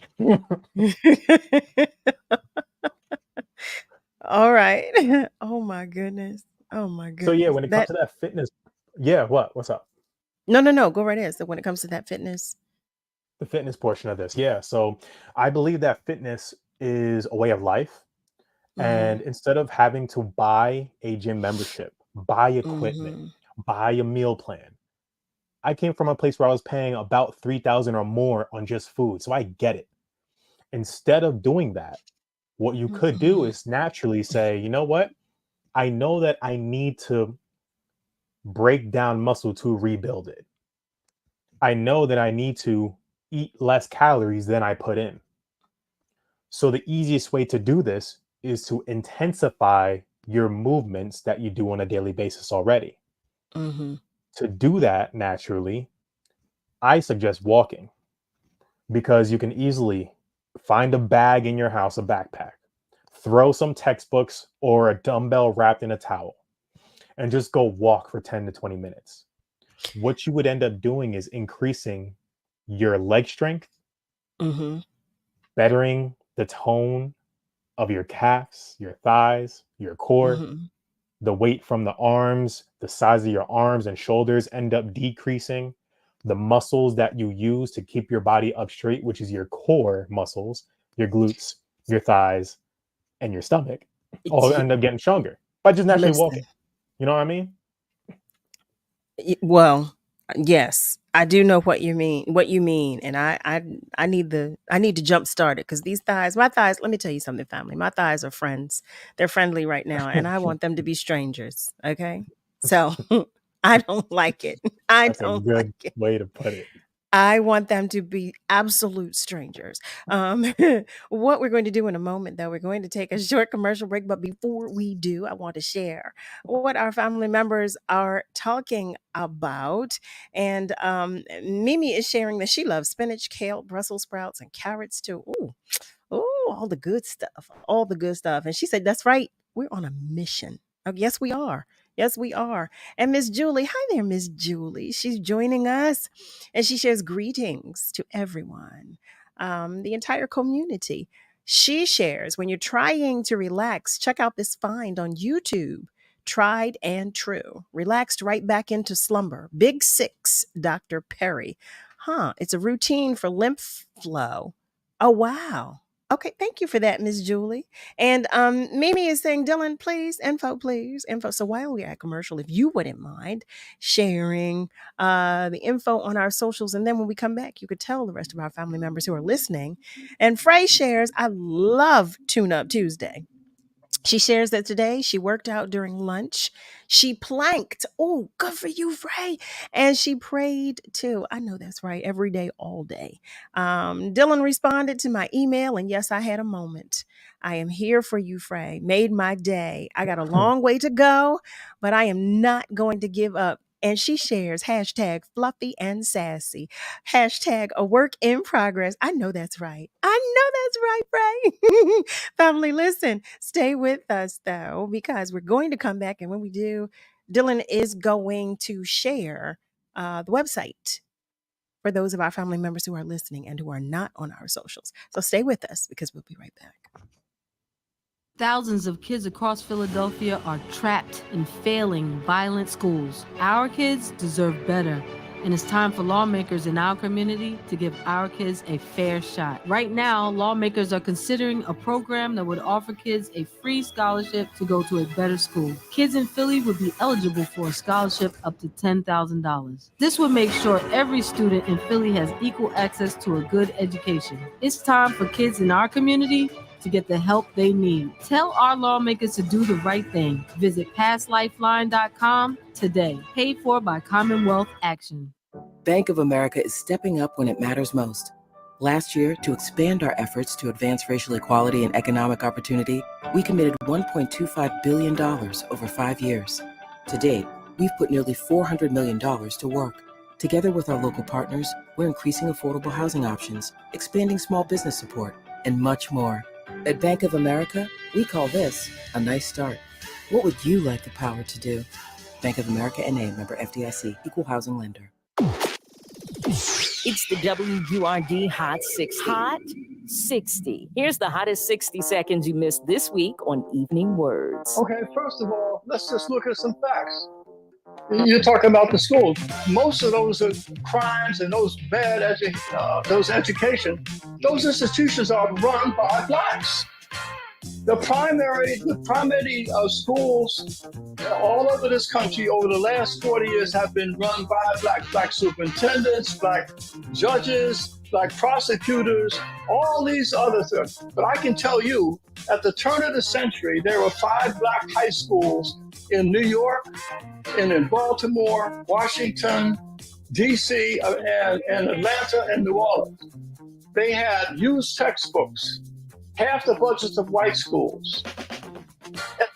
All right. Oh my goodness. So yeah, when it comes to that fitness, what's up? No. Go right ahead. So when it comes to that fitness, the fitness portion of this, yeah. So I believe that fitness is a way of life, and instead of having to buy a gym membership, buy equipment, buy a meal plan, I came from a place where I was paying about $3,000 or more on just food, so I get it. Instead of doing that, what you could do is naturally say, you know what? I know that I need to break down muscle to rebuild it. I know that I need to eat less calories than I put in. So the easiest way to do this is to intensify your movements that you do on a daily basis already. To do that naturally, I suggest walking, because you can easily find a bag in your house, a backpack, throw some textbooks or a dumbbell wrapped in a towel, and just go walk for 10 to 20 minutes. What you would end up doing is increasing your leg strength, bettering the tone of your calves, your thighs, your core. The weight from the arms, the size of your arms and shoulders end up decreasing. The muscles that you use to keep your body up straight, which is your core muscles, your glutes, your thighs, and your stomach, all end up getting stronger by just naturally walking. You know what I mean? Well, yes, I do know what you mean. And I need to jumpstart it, because my thighs, let me tell you something, family. My thighs are friends. They're friendly right now, and I want them to be strangers. Okay. So I don't like it. That's a good way to put it. I want them to be absolute strangers. What we're going to do in a moment, though, we're going to take a short commercial break. But before we do, I want to share what our family members are talking about. And Mimi is sharing that she loves spinach, kale, Brussels sprouts, and carrots too. Ooh, all the good stuff. All the good stuff. And she said, that's right. We're on a mission. Oh, yes, we are. Yes, we are. And Miss Julie, hi there, Miss Julie. She's joining us, and she shares greetings to everyone, the entire community. She shares, when you're trying to relax, check out this find on YouTube. Tried and true. Relaxed right back into slumber. Big Six, Dr. Perry. It's a routine for lymph flow. Oh, wow. Okay, thank you for that, Miss Julie. And Mimi is saying, Dylan, please, info. So while we're at commercial, if you wouldn't mind sharing the info on our socials, and then when we come back, you could tell the rest of our family members who are listening. And Frey shares, I love Tune Up Tuesday. She shares that today she worked out during lunch. She planked. Oh, good for you, Frey. And she prayed too. I know that's right. Every day, all day. Dylan responded to my email, and yes, I had a moment. I am here for you, Frey. Made my day. I got a long way to go, but I am not going to give up. And she shares hashtag fluffy and sassy, hashtag a work in progress. I know that's right. Frey. Family, listen, stay with us though, because we're going to come back. And when we do, Dylan is going to share the website for those of our family members who are listening and who are not on our socials. So stay with us because we'll be right back. Thousands of kids across Philadelphia are trapped in failing violent schools. Our kids deserve better, and it's time for lawmakers in our community to give our kids a fair shot. Right now, lawmakers are considering a program that would offer kids a free scholarship to go to a better school. Kids in Philly would be eligible for a scholarship up to $10,000. This would make sure every student in Philly has equal access to a good education. It's time for kids in our community to get the help they need. Tell our lawmakers to do the right thing. Visit passlifeline.com today. Paid for by Commonwealth Action. Bank of America is stepping up when it matters most. Last year, to expand our efforts to advance racial equality and economic opportunity, we committed $1.25 billion over 5 years. To date, we've put nearly $400 million to work. Together with our local partners, we're increasing affordable housing options, expanding small business support, and much more. At Bank of America, we call this a nice start. What would you like the power to do? Bank of America N.A., member FDIC, equal housing lender. It's the WURD Hot 60. Hot 60. Here's the hottest 60 seconds you missed this week on Evening Words. Okay, first of all, let's just look at some facts. You're talking about the schools. Most of those crimes and those bad education, those institutions are run by blacks. The primary schools all over this country over the last 40 years have been run by black superintendents, black judges, black prosecutors, all these other things. But I can tell you, at the turn of the century, there were 5 black high schools in New York, and in Baltimore, Washington, D.C., and Atlanta, and New Orleans. They had used textbooks, half the budgets of white schools.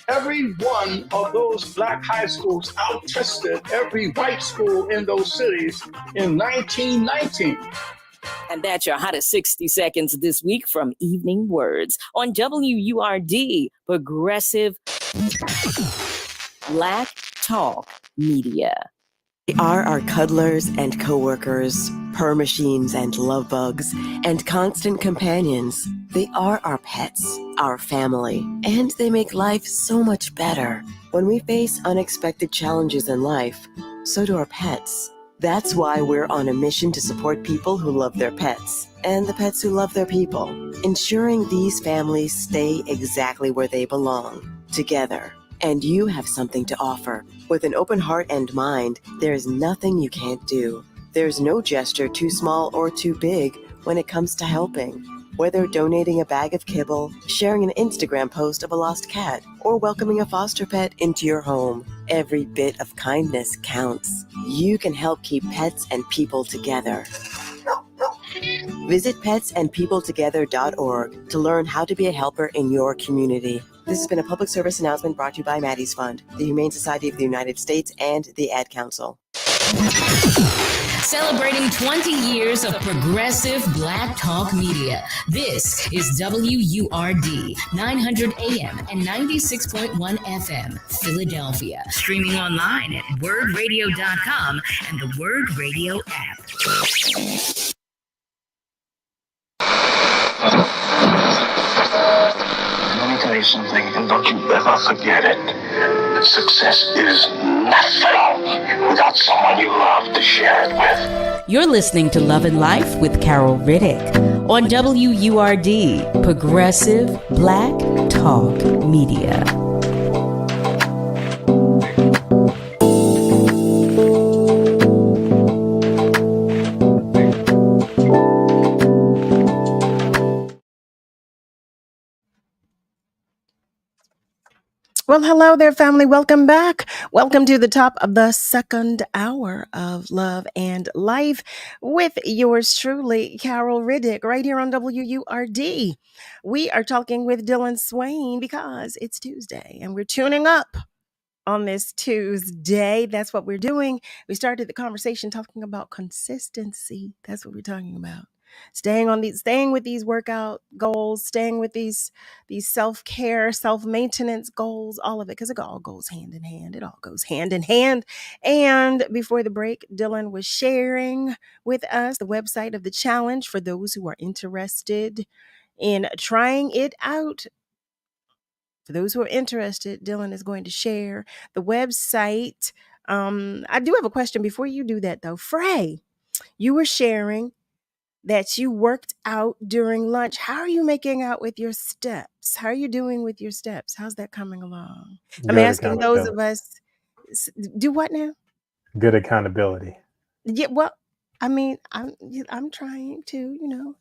Every one of those black high schools out-tested every white school in those cities in 1919. And that's your hottest 60 seconds this week from Evening Words on WURD, Progressive Black Talk Media. They are our cuddlers and coworkers, purr machines and love bugs, and constant companions. They are our pets, our family, and they make life so much better. When we face unexpected challenges in life, so do our pets. That's why we're on a mission to support people who love their pets and the pets who love their people, ensuring these families stay exactly where they belong, together. And you have something to offer. With an open heart and mind, there's nothing you can't do. There's no gesture too small or too big when it comes to helping. Whether donating a bag of kibble, sharing an Instagram post of a lost cat, or welcoming a foster pet into your home, every bit of kindness counts. You can help keep pets and people together. Visit petsandpeopletogether.org to learn how to be a helper in your community. This has been a public service announcement brought to you by Maddie's Fund, the Humane Society of the United States, and the Ad Council. Celebrating 20 years of progressive Black Talk Media. This is WURD, 900 AM and 96.1 FM, Philadelphia. Streaming online at wordradio.com and the Word Radio app. Let me tell you something, and don't you ever forget it. Success is nothing without someone you love to share it with. You're listening to Love and Life with Carol Riddick on WURD, Progressive Black Talk Media. Well, hello there, family. Welcome back. Welcome to the top of the second hour of Love and Life with yours truly, Carol Riddick, right here on WURD. We are talking with Dillon Swaine because it's Tuesday and we're tuning up on this Tuesday. That's what we're doing. We started the conversation talking about consistency. That's what we're talking about. Staying with these workout goals, staying with these self-care, self-maintenance goals, all of it, because it all goes hand in hand. It all goes hand in hand. And before the break, Dillon was sharing with us the website of the challenge for those who are interested in trying it out. For those who are interested, Dillon is going to share the website. I do have a question before you do that, though. Frey, you were sharing that you worked out during lunch. How are you making out with your steps? How are you doing with your steps? How's that coming along? I'm Good asking those of accountability. us, do what now? Good accountability. Yeah, well, I mean, I'm trying to,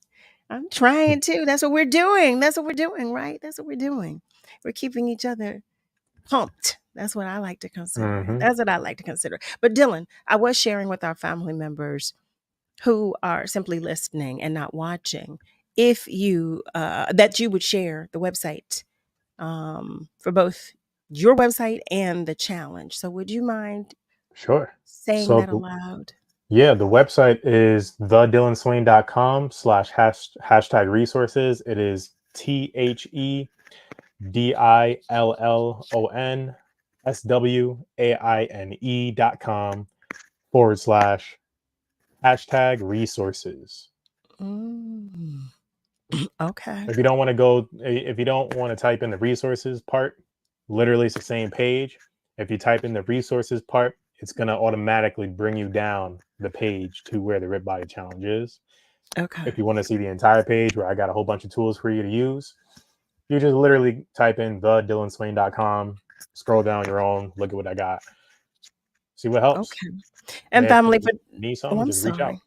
I'm trying to. That's what we're doing. That's what we're doing, right? That's what we're doing. We're keeping each other pumped. That's what I like to consider. Mhm. That's what I like to consider. But Dillon, I was sharing with our family members who are simply listening and not watching, if you that you would share the website for both your website and the challenge. So would you mind Sure. saying So that aloud? yeah, the website is thedillonswain.com/hashtag resources. It is THEDILLONSWAINE.com/hashtag resources. Okay. If you don't want to type in the resources part, literally it's the same page. If you type in the resources part, it's going to automatically bring you down the page to where the Rip Body Challenge is. Okay. If you want to see the entire page where I got a whole bunch of tools for you to use, you just literally type in thedillonswain.com, scroll down your own, look at what I got, see what helps. Okay. And if family, you need something, I'm just reach out. sorry.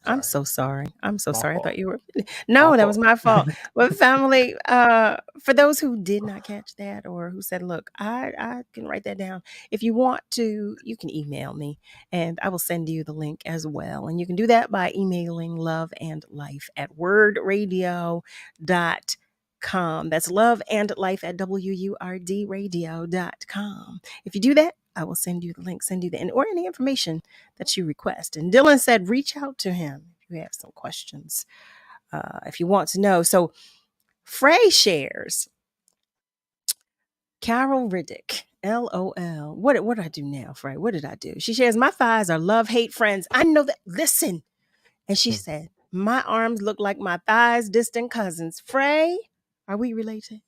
I'm so sorry. I'm so My sorry. I fault. thought you were. My No, that fault. was my fault. But family, for those who did not catch that or who said, look, I can write that down. If you want to, you can email me and I will send you the link as well. And you can do that by emailing loveandlife@wordradio.com. That's loveandlife@wurdradio.com. If you do that, I will send you the link, or any information that you request. And Dillon said, reach out to him if you have some questions, if you want to know. So Frey shares, Carol Riddick, LOL. What did I do now, Frey? What did I do? She shares, my thighs are love-hate friends. I know that. Listen. And she said, my arms look like my thighs' distant cousins. Frey, are we related?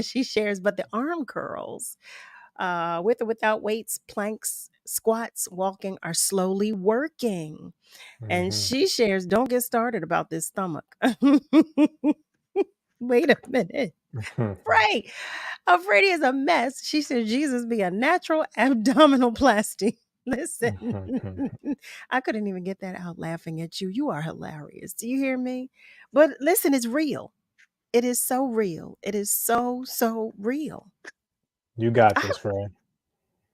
She shares, but the arm curls, with or without weights, planks, squats, walking, are slowly working. And she shares, don't get started about this stomach. Wait a minute. Frey, Freddie is a mess. She said, Jesus be a natural abdominoplasty. Listen, I couldn't even get that out laughing at you. You are hilarious. Do you hear me? But listen, it's real. It is so real. It is so real. You got this, Frey.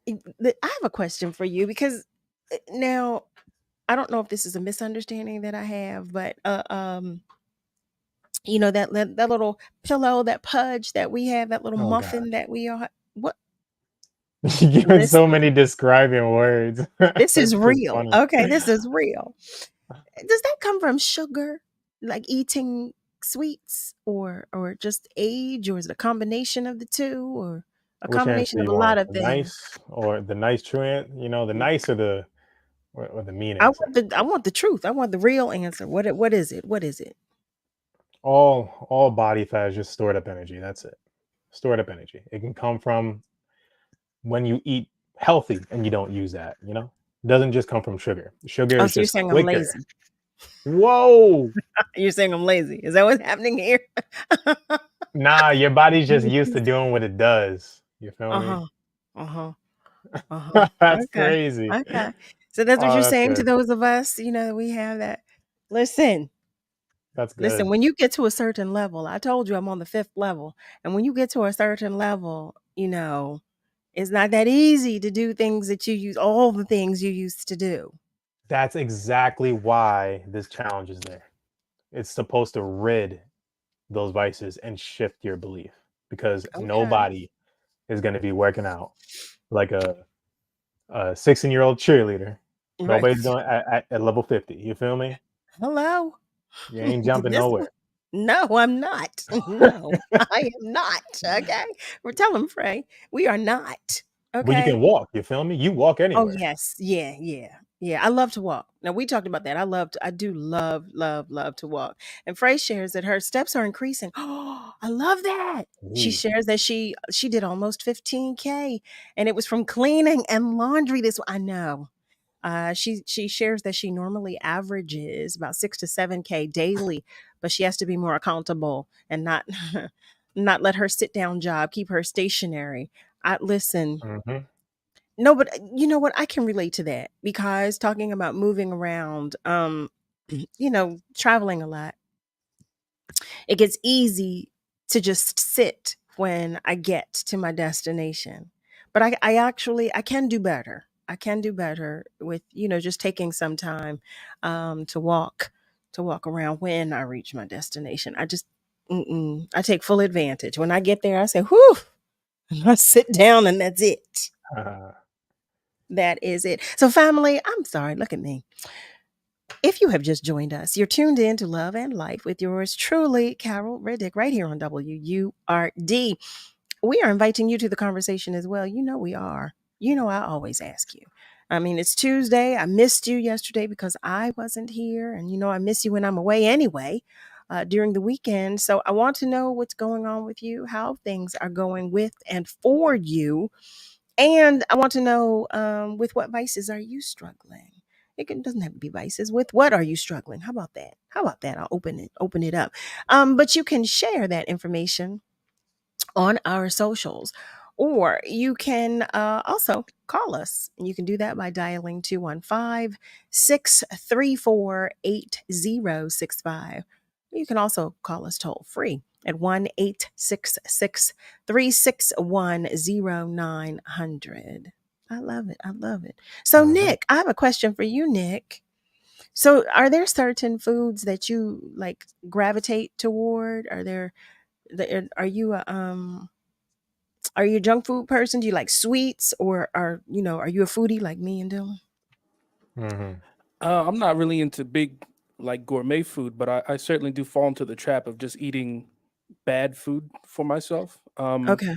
I have a question for you because now I don't know if this is a misunderstanding that I have, but you know that little pillow, that pudge that we have, that little Oh, muffin that we are. What? You're giving so Listen, many describing words. this is It's just real. funny. Okay, this is real. Does that come from sugar, like eating sweets, or just age, or is it a combination of the two, or a Which combination answer of you a lot want? of The things? nice or the nice true answer? You know, the nice or the mean I answer? want the truth. I want the real answer. What is it? What is it? All body fat is just stored up energy. That's it. Stored up energy. It can come from when you eat healthy and you don't use that, you know? It doesn't just come from sugar. Sugar Oh, is so you're just saying I'm quicker. lazy. Whoa. You're saying I'm lazy. Is that what's happening here? Nah, your body's just used to doing what it does. You feel me? Uh-huh. Uh-huh. Uh-huh. That's Okay. crazy. Okay. So that's what Oh, you're that's saying to good. those of us, we have that. Listen, That's listen, good. when you get to a certain level, I told you I'm on the 5th level. And when you get to a certain level, it's not that easy to do things that all the things you used to do. That's exactly why this challenge is there. It's supposed to rid those vices and shift your belief, because Okay. nobody is going to be working out like a 16-year-old cheerleader. Right. Nobody's going at level 50. You feel me? Hello. You ain't jumping This one. nowhere. No, I'm not. No, I am not. Okay. We're telling Frey, we are not. Well, you Okay. can walk. You feel me? You walk Oh anywhere. yes. Yeah, yeah. Yeah. I love to walk. Now we talked about that. I do love to walk. And Frey shares that her steps are increasing. Oh, I love that. She Ooh. shares that she did almost 15K, and it was from cleaning and laundry. I know. She shares that she normally averages about 6 to 7K daily, but she has to be more accountable and not not let her sit down job keep her stationary. I listen. Mhm. No, but you know what? I can relate to that because talking about moving around, traveling a lot, it gets easy to just sit when I get to my destination. But I can do better. I can do better with, just taking some time to walk around when I reach my destination. I take full advantage. When I get there, I say, whew, and I sit down and that's it. That is it. So, family, I'm sorry, look at me. If you have just joined us, you're tuned in to Love and Life with yours truly, Carol Riddick, right here on WURD. We are inviting you to the conversation as well. You know we are. I always ask you. I mean, it's Tuesday. I missed you yesterday because I wasn't here. And, I miss you when I'm away anyway during the weekend. So I want to know what's going on with you, how things are going with and for you. And I want to know with what vices are you struggling? Doesn't have to be vices. With what are you struggling? How about that? I'll open it up. But you can share that information on our socials, or you can also call us. And you can do that by dialing 215-634-8065. You can also call us toll free at 1-866-361-0900. I love it. I love it. So, Nick, I have a question for you, Nick. So, are there certain foods that you like gravitate toward? Are you are you a junk food person? Do you like sweets, or are you a foodie like me and Dylan? Mhm. I'm not really into big like gourmet food, but I certainly do fall into the trap of just eating bad food for myself. Okay.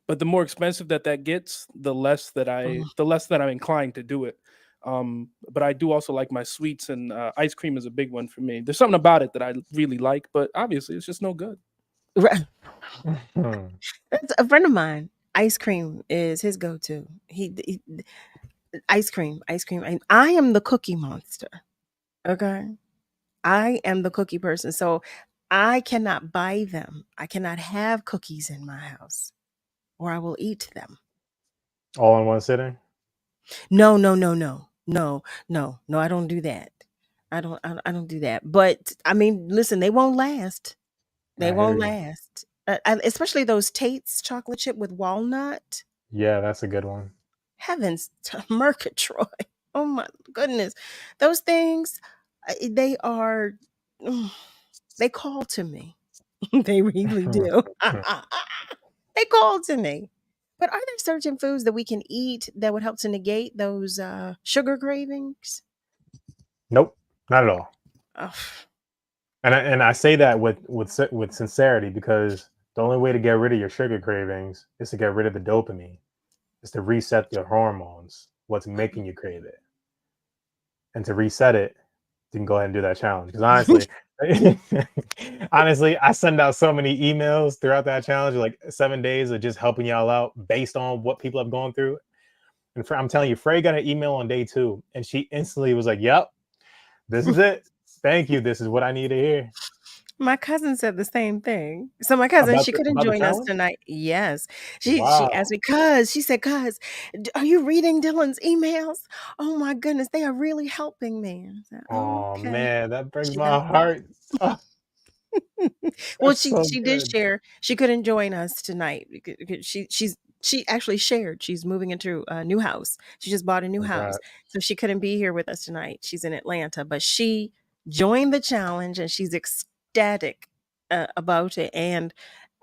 But the more expensive that gets, the less that I'm inclined to do it. But I do also like my sweets, and ice cream is a big one for me. There's something about it that I really like, but obviously it's just no good. Right. That's a friend of mine. Ice cream is his go-to. He ice cream, ice cream. I am the cookie monster. Okay. I am the cookie person. So I cannot buy them. I cannot have cookies in my house or I will eat them. All in one sitting? No, no, no, no. No, no, no, I don't do that. I don't do that. But I mean, listen, they won't last. They I hear won't you. last. Especially those Tate's chocolate chip with walnut. Yeah, that's a good one. Heavens to Murgatroyd. Oh my goodness. Those things, they are, they call to me. They really do. They call to me. But are there certain foods that we can eat that would help to negate those sugar cravings? Nope, not at all. Ugh. And I say that with sincerity, because the only way to get rid of your sugar cravings is to get rid of the dopamine. Is to reset your hormones, what's making you crave it. And to reset it, you can go ahead and do that challenge. Because honestly, Honestly, I send out so many emails throughout that challenge, like 7 days of just helping y'all out based on what people have gone through. And I'm telling you, Frey got an email on day 2, and she instantly was like, "Yep, this is it. Thank you. This is what I need to hear." My cousin said the same thing. So my cousin, she couldn't About the join us challenge? tonight. Yes. She asked Wow. me, cuz, she said, cuz, are you reading Dylan's emails? Oh my goodness, they are really helping me. I said, Oh okay. man, that breaks She my got that. heart. Oh, Well, that's so she did good. share. She couldn't join us tonight. She actually shared. She's moving into a new house. She just bought a new house, Congrats. so she couldn't be here with us tonight. She's in Atlanta, but she joined the challenge and she's ecstatic about it, and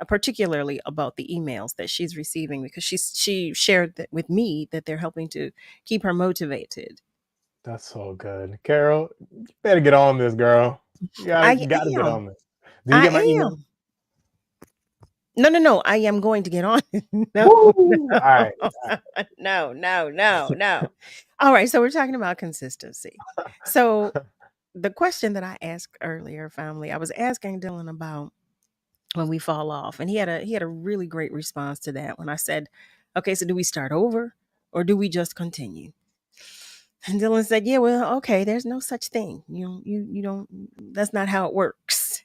particularly about the emails that she's receiving because she shared that with me that they're helping to keep her motivated. That's so good. Carol, you better get on this, girl. I You gotta get am. on this. Did you I get my email? am. No. I am going to get on. No, Woo! All right. no. All right. So we're talking about consistency. So the question that I asked earlier, family, I was asking Dylan about when we fall off, and he had a really great response to that when I said, "Okay, so do we start over or do we just continue?" And Dylan said, "Yeah, well, okay, there's no such thing. You don't. That's not how it works.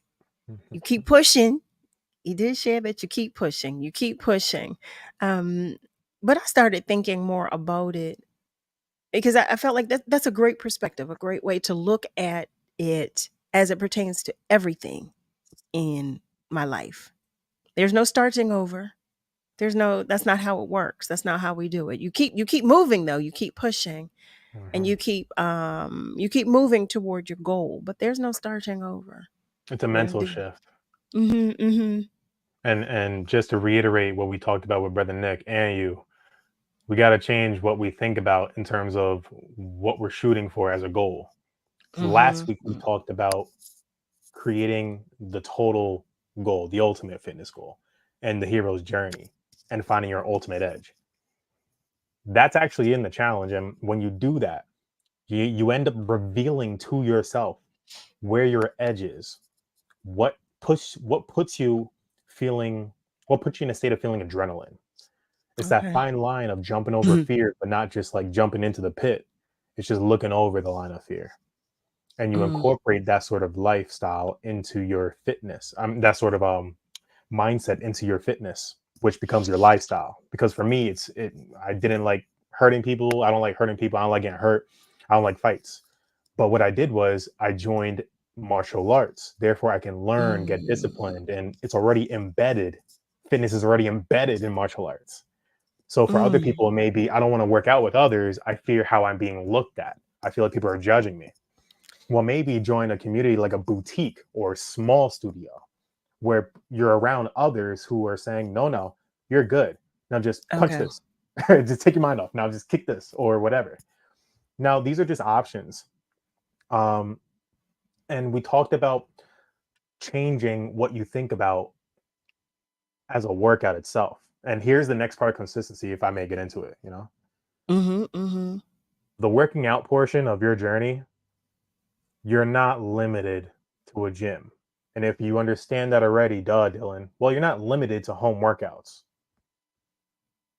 You keep pushing." He did share that you keep pushing, you keep pushing. Um, but I started thinking more about it because I felt like that's a great perspective, a great way to look at it as it pertains to everything in my life. There's no starting over. That's not how it works. That's not how we do it. You keep moving though, you keep pushing and you keep moving toward your goal, but there's no starting over. It's a There's mental the shift. mm-hmm. And just to reiterate what we talked about with Brother Nick and you, we got to change what we think about in terms of what we're shooting for as a goal. So last week we talked about creating the total goal, the ultimate fitness goal, and the hero's journey, and finding your ultimate edge. That's actually in the challenge, and when you do that, you end up revealing to yourself where your edge is, what puts you feeling, what puts you in a state of feeling adrenaline. It's that Okay. fine line of jumping over fear, but not just like jumping into the pit. It's just looking over the line of fear. And you incorporate that sort of lifestyle into your fitness. That sort of mindset into your fitness, which becomes your lifestyle. Because for me, I didn't like hurting people. I don't like hurting people. I don't like getting hurt. I don't like fights. But what I did was I joined martial arts. Therefore, I can learn, get disciplined, and it's already embedded. Fitness is already embedded in martial arts. So for other people, it may be, I don't want to work out with others. I fear how I'm being looked at. I feel like people are judging me. Well, maybe join a community like a boutique or small studio where you're around others who are saying, no, you're good. Now just punch Okay. this. Just take your mind off. Now just kick this or whatever. Now, these are just options. And we talked about changing what you think about as a workout itself. And here's the next part of consistency, if I may get into it, The working out portion of your journey, you're not limited to a gym. And if you understand that already, Dylan, well, you're not limited to home workouts.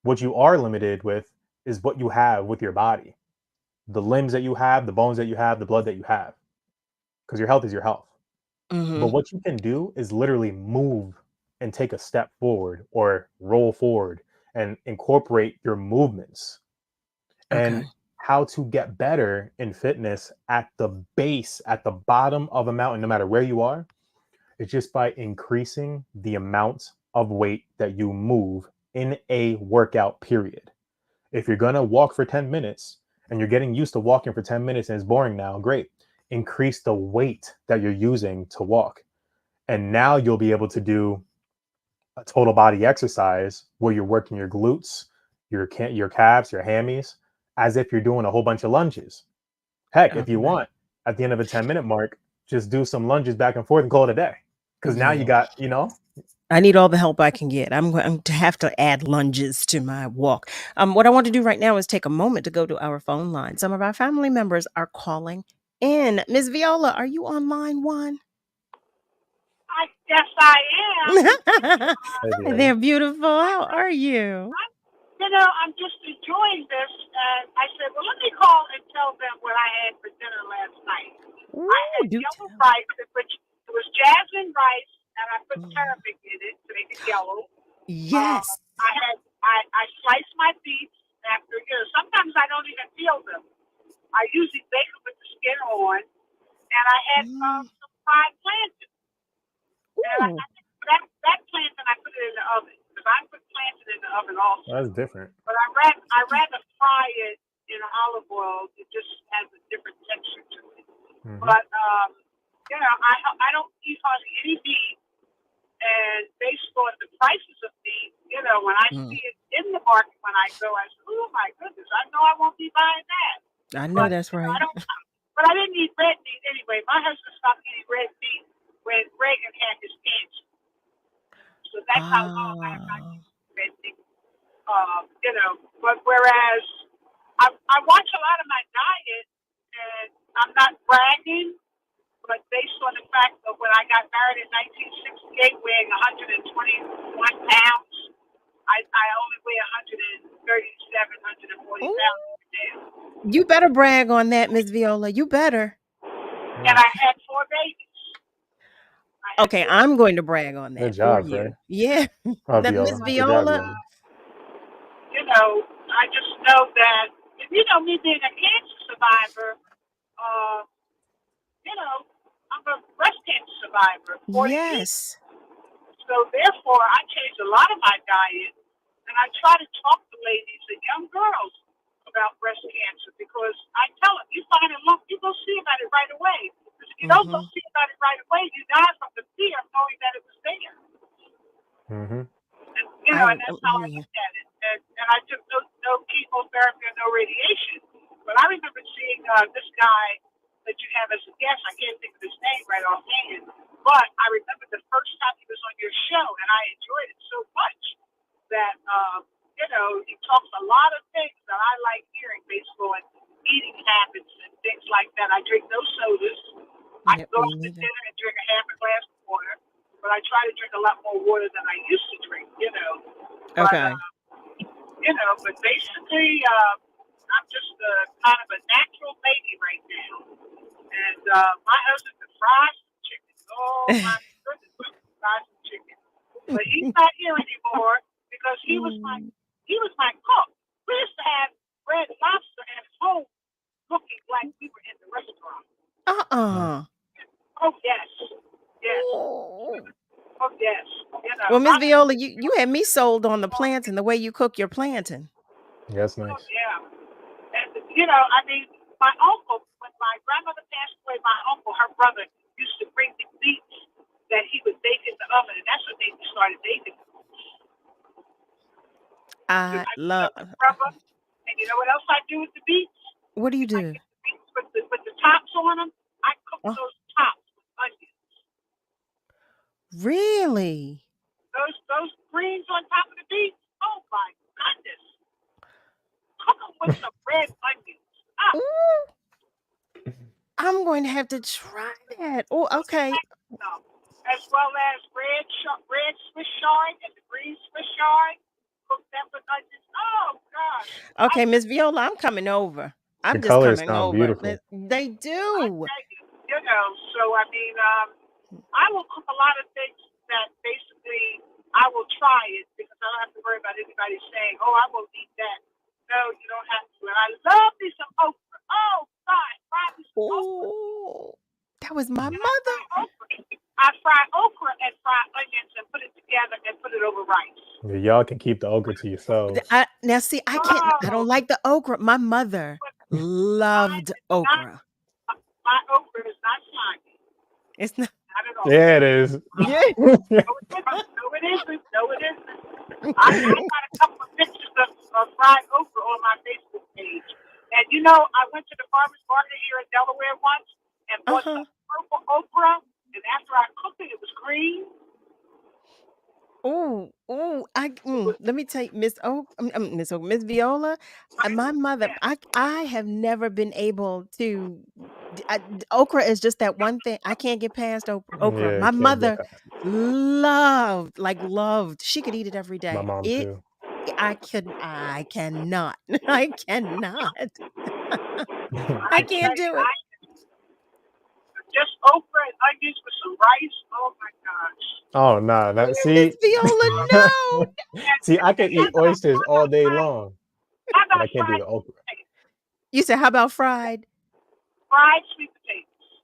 What you are limited with is what you have with your body, the limbs that you have, the bones that you have, the blood that you have, because your health is your health. But what you can do is literally move and take a step forward or roll forward and incorporate your movements. And how to get better in fitness at the base, at the bottom of a mountain, no matter where you are, is just by increasing the amount of weight that you move in a workout period. If you're going to walk for 10 minutes and you're getting used to walking for 10 minutes and it's boring now, great. Increase the weight that you're using to walk. And now you'll be able to do a total body exercise where you're working your glutes, your calves, your hammies, as if you're doing a whole bunch of lunges. Heck, if you want, at the end of a 10-minute mark, just do some lunges back and forth and call it a day. Because now you got, I need all the help I can get. I'm going to have to add lunges to my walk. What I want to do right now is take a moment to go to our phone line. Some of our family members are calling in. Ms. Viola, are you on line one? I guess I am. Hi there, beautiful. How are you? I'm just enjoying this, and I said, well, let me call and tell them what I had for dinner last night. I had yellow rice, which it was jasmine rice, and I put turnip in it to make it yellow. Yes. I sliced my beets after, sometimes I don't even peel them. I usually bake them with the skin on, and I had some fried plantain. And that plantain, I put it in the oven, because I put plantain in the oven also. That's different. But I rather fry it in olive oil. It just has a different texture to it. Mm-hmm. But I don't eat hardly any meat, and based on the prices of meat, when I see it in the market when I go, I say, oh my goodness, I know I won't be buying that. I know that's right. But I didn't eat red meat anyway. My husband stopped eating red meat when Reagan had his cancer. So that's how long I eat red meat. But whereas I watch a lot of my diet, and I'm not bragging, but based on the fact of when I got married in 1968, weighing 121 pounds, I only weigh 137, 140 pounds now. You better brag on that, Miss Viola. You better. And I had 4 babies. Okay, I'm going to brag on that. Good job, for you. Ray. Yeah. Miss Viola. I just know that, me being a cancer survivor, I'm a breast cancer survivor. 40 years. So therefore, I changed a lot of my diet, and I try to talk to ladies and young girls about breast cancer, because I tell them, you find a lump, you go see about it right away. Because if you don't go see about it right away, you die from the fear of knowing that it was there. Mm-hmm. And that's how I looked at it. And I took no chemotherapy or no radiation. But I remember seeing this guy that you have as a guest. I can't think of his name right offhand. But I remember the first time he was on your show, and I enjoyed it so much that, he talks a lot of things that I like hearing based on eating habits and things like that. I drink no sodas. I go to dinner and drink a half a glass of water. But I try to drink a lot more water than I used to drink, Okay. But basically, I'm just kind of a natural lady right now. And my husband can fry some chicken. Oh, my goodness, fry some chicken. But he's not here anymore because he was my cook. We used to have red lobster at home looking like we were in the restaurant. Oh, yes. Yes. Oh, yes. Well, Miss Viola, you had me sold on the plantain, the way you cook your plantain. That's nice. Oh, yeah. And, my uncle, when my grandmother passed away, my uncle, her brother, used to bring the beets that he would bake in the oven, and that's what they started baking. I love. And you know what else I do with the beets? What do you do? I get the beets with the tops on them. I cook those tops with onions. Really? Those greens on top of the beets. Oh my goodness! Cook them with some red onions. I'm going to have to try that. Oh, okay. As well as red Swiss chard and the green Swiss chard. Cook them with onions. Oh gosh. Okay, Miss Viola, I'm coming over. I'm The just colors coming sound over. beautiful. They do. So I will cook a lot of things that basically I will try it because I don't have to worry about anybody saying, "Oh, I won't eat that." No, you don't have to. And I love me some okra. Oh God, fry me some okra. That was my mother. I fry okra and fry onions and put it together and put it over rice. Y'all can keep the okra to yourselves. Now, see, I can't. I don't like the okra. My mother loved okra. My okra is not slimy. It's not. Not at all. Yeah, it is. Yeah. No, it isn't. No, it isn't. I got a couple of pictures of fried okra on my Facebook page. And I went to the farmer's market here in Delaware once and bought some purple okra. And after I cooked it, it was green. Let me tell you, Miss Viola, my mother, I have never been able to. Okra is just that one thing I can't get past okra. Yeah, My can't mother, get past loved. She could eat it every My day. mom too. I cannot. I cannot. I can't do it. Just okra and onions with some rice. Oh my gosh. Oh no, that see, Miss Viola, no. see, I could eat oysters all day long, How but about I can't do fried the okra. You said, how about fried? fried sweet potatoes?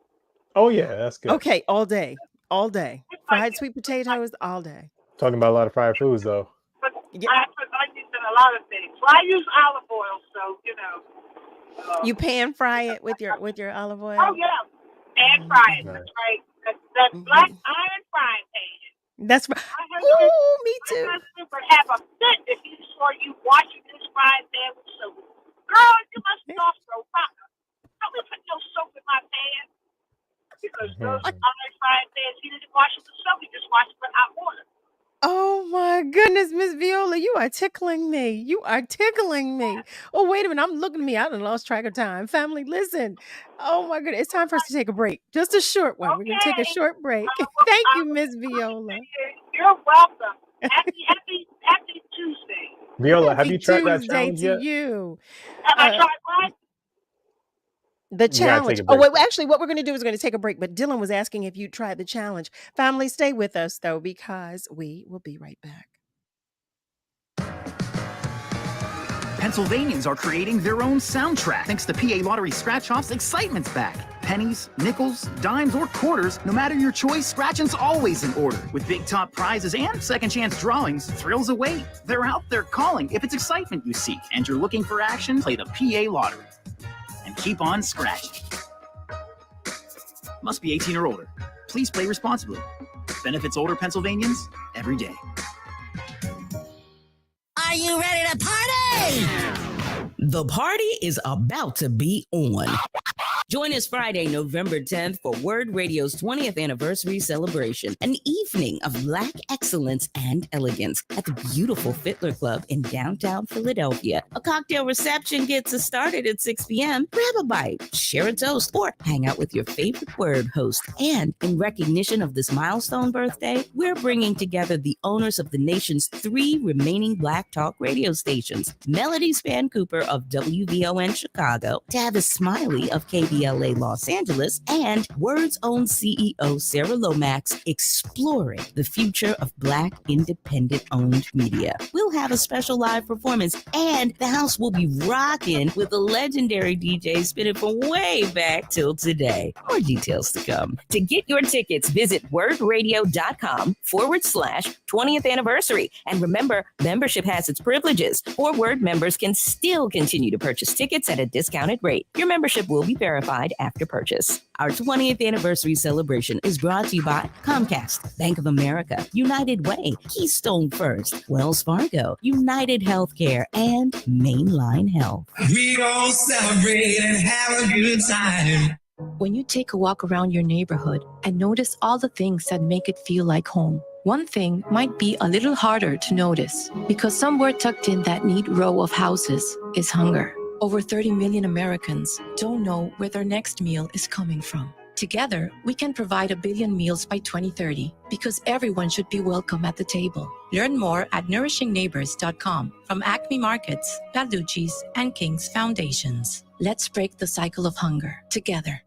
Oh yeah, that's good. Okay, all day. All day. Fried sweet potatoes all day. Talking about a lot of fried foods though. But I put onions in a lot of things. Well, I use olive oil, so you know. You pan fry it with your olive oil? Oh yeah, pan fry it. That's right. That black iron frying pan. That's right. Oh, me too. My husband would have a fit if he saw you washing this frying pan with soap. Girl, you must be off so hot. Don't be put no soap in my pan. Because those iron frying pans, he didn't wash it with soap. He just washed it with hot water. Oh my goodness, Miss Viola, you are tickling me. You are tickling me. Oh, wait a minute. I'm looking at me. I done lost track of time. Family, listen. Oh my goodness. It's time for us to take a break. Just a short one. We're going to take a short break. Thank you, Miss Viola. You're welcome. Happy Tuesday. Viola, have you tried that Tuesday challenge to yet? you. Have I tried what? The We gotta challenge. take a Oh, break. wait, actually, what we're going to do is we're going to take a break. But Dylan was asking if you tried the challenge. Family, stay with us, though, because we will be right back. Pennsylvanians are creating their own soundtrack. Thanks to PA Lottery Scratch-Offs, excitement's back. Pennies, nickels, dimes, or quarters, no matter your choice, scratching's always in order. With big top prizes and second chance drawings, thrills await. They're out there calling. If it's excitement you seek and you're looking for action, play the PA Lottery. And keep on scratching. Must be 18 or older. Please play responsibly. Benefits older Pennsylvanians every day. Are you ready to party? The party is about to be on. Join us Friday, November 10th for WURD Radio's 20th anniversary celebration, an evening of Black excellence and elegance at the beautiful Fiddler Club in downtown Philadelphia. A cocktail reception gets us started at 6 p.m. Grab a bite, share a toast, or hang out with your favorite WURD host. And in recognition of this milestone birthday, we're bringing together the owners of the nation's 3 remaining Black talk radio stations, Melody Span Cooper of WVON Chicago, Tavis Smiley of KBLA Los Angeles, and WURD's own CEO Sarah Lomax, exploring the future of Black independent-owned media. We'll have a special live performance, and the house will be rocking with a legendary DJ spinning from way back till today. More details to come. To get your tickets, visit wordradio.com/20th anniversary. And remember, membership has its privileges. For WURD members can still continue to purchase tickets at a discounted rate. Your membership will be verified after purchase. Our 20th anniversary celebration is brought to you by Comcast, Bank of America, United Way, Keystone First, Wells Fargo, United Healthcare, and Mainline Health. We gon' celebrate and have a good time. When you take a walk around your neighborhood and notice all the things that make it feel like home, one thing might be a little harder to notice because somewhere tucked in that neat row of houses is hunger. Over 30 million Americans don't know where their next meal is coming from. Together, we can provide 1 billion meals by 2030 because everyone should be welcome at the table. Learn more at nourishingneighbors.com from Acme Markets, Palucci's, and King's Foundations. Let's break the cycle of hunger together.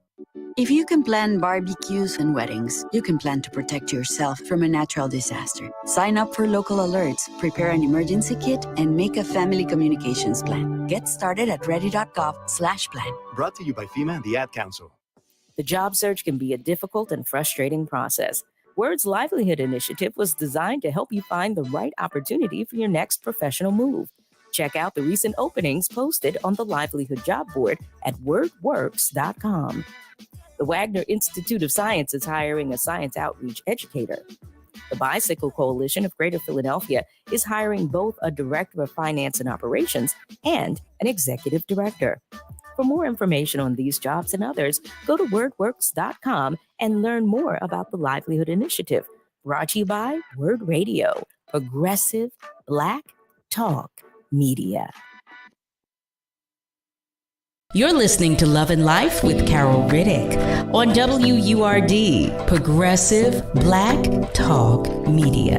If you can plan barbecues and weddings, you can plan to protect yourself from a natural disaster. Sign up for local alerts, prepare an emergency kit, and make a family communications plan. Get started at ready.gov/plan. Brought to you by FEMA and the Ad Council. The job search can be a difficult and frustrating process. WURD's Livelihood Initiative was designed to help you find the right opportunity for your next professional move. Check out the recent openings posted on the Livelihood Job Board at wordworks.com. The Wagner Institute of Science is hiring a science outreach educator. The Bicycle Coalition of Greater Philadelphia is hiring both a director of finance and operations and an executive director. For more information on these jobs and others, go to wordworks.com and learn more about the Livelihood Initiative. Brought to you by WURD Radio, progressive Black talk media. You're listening to Love and Life with Carol Riddick on WURD, Progressive Black Talk Media.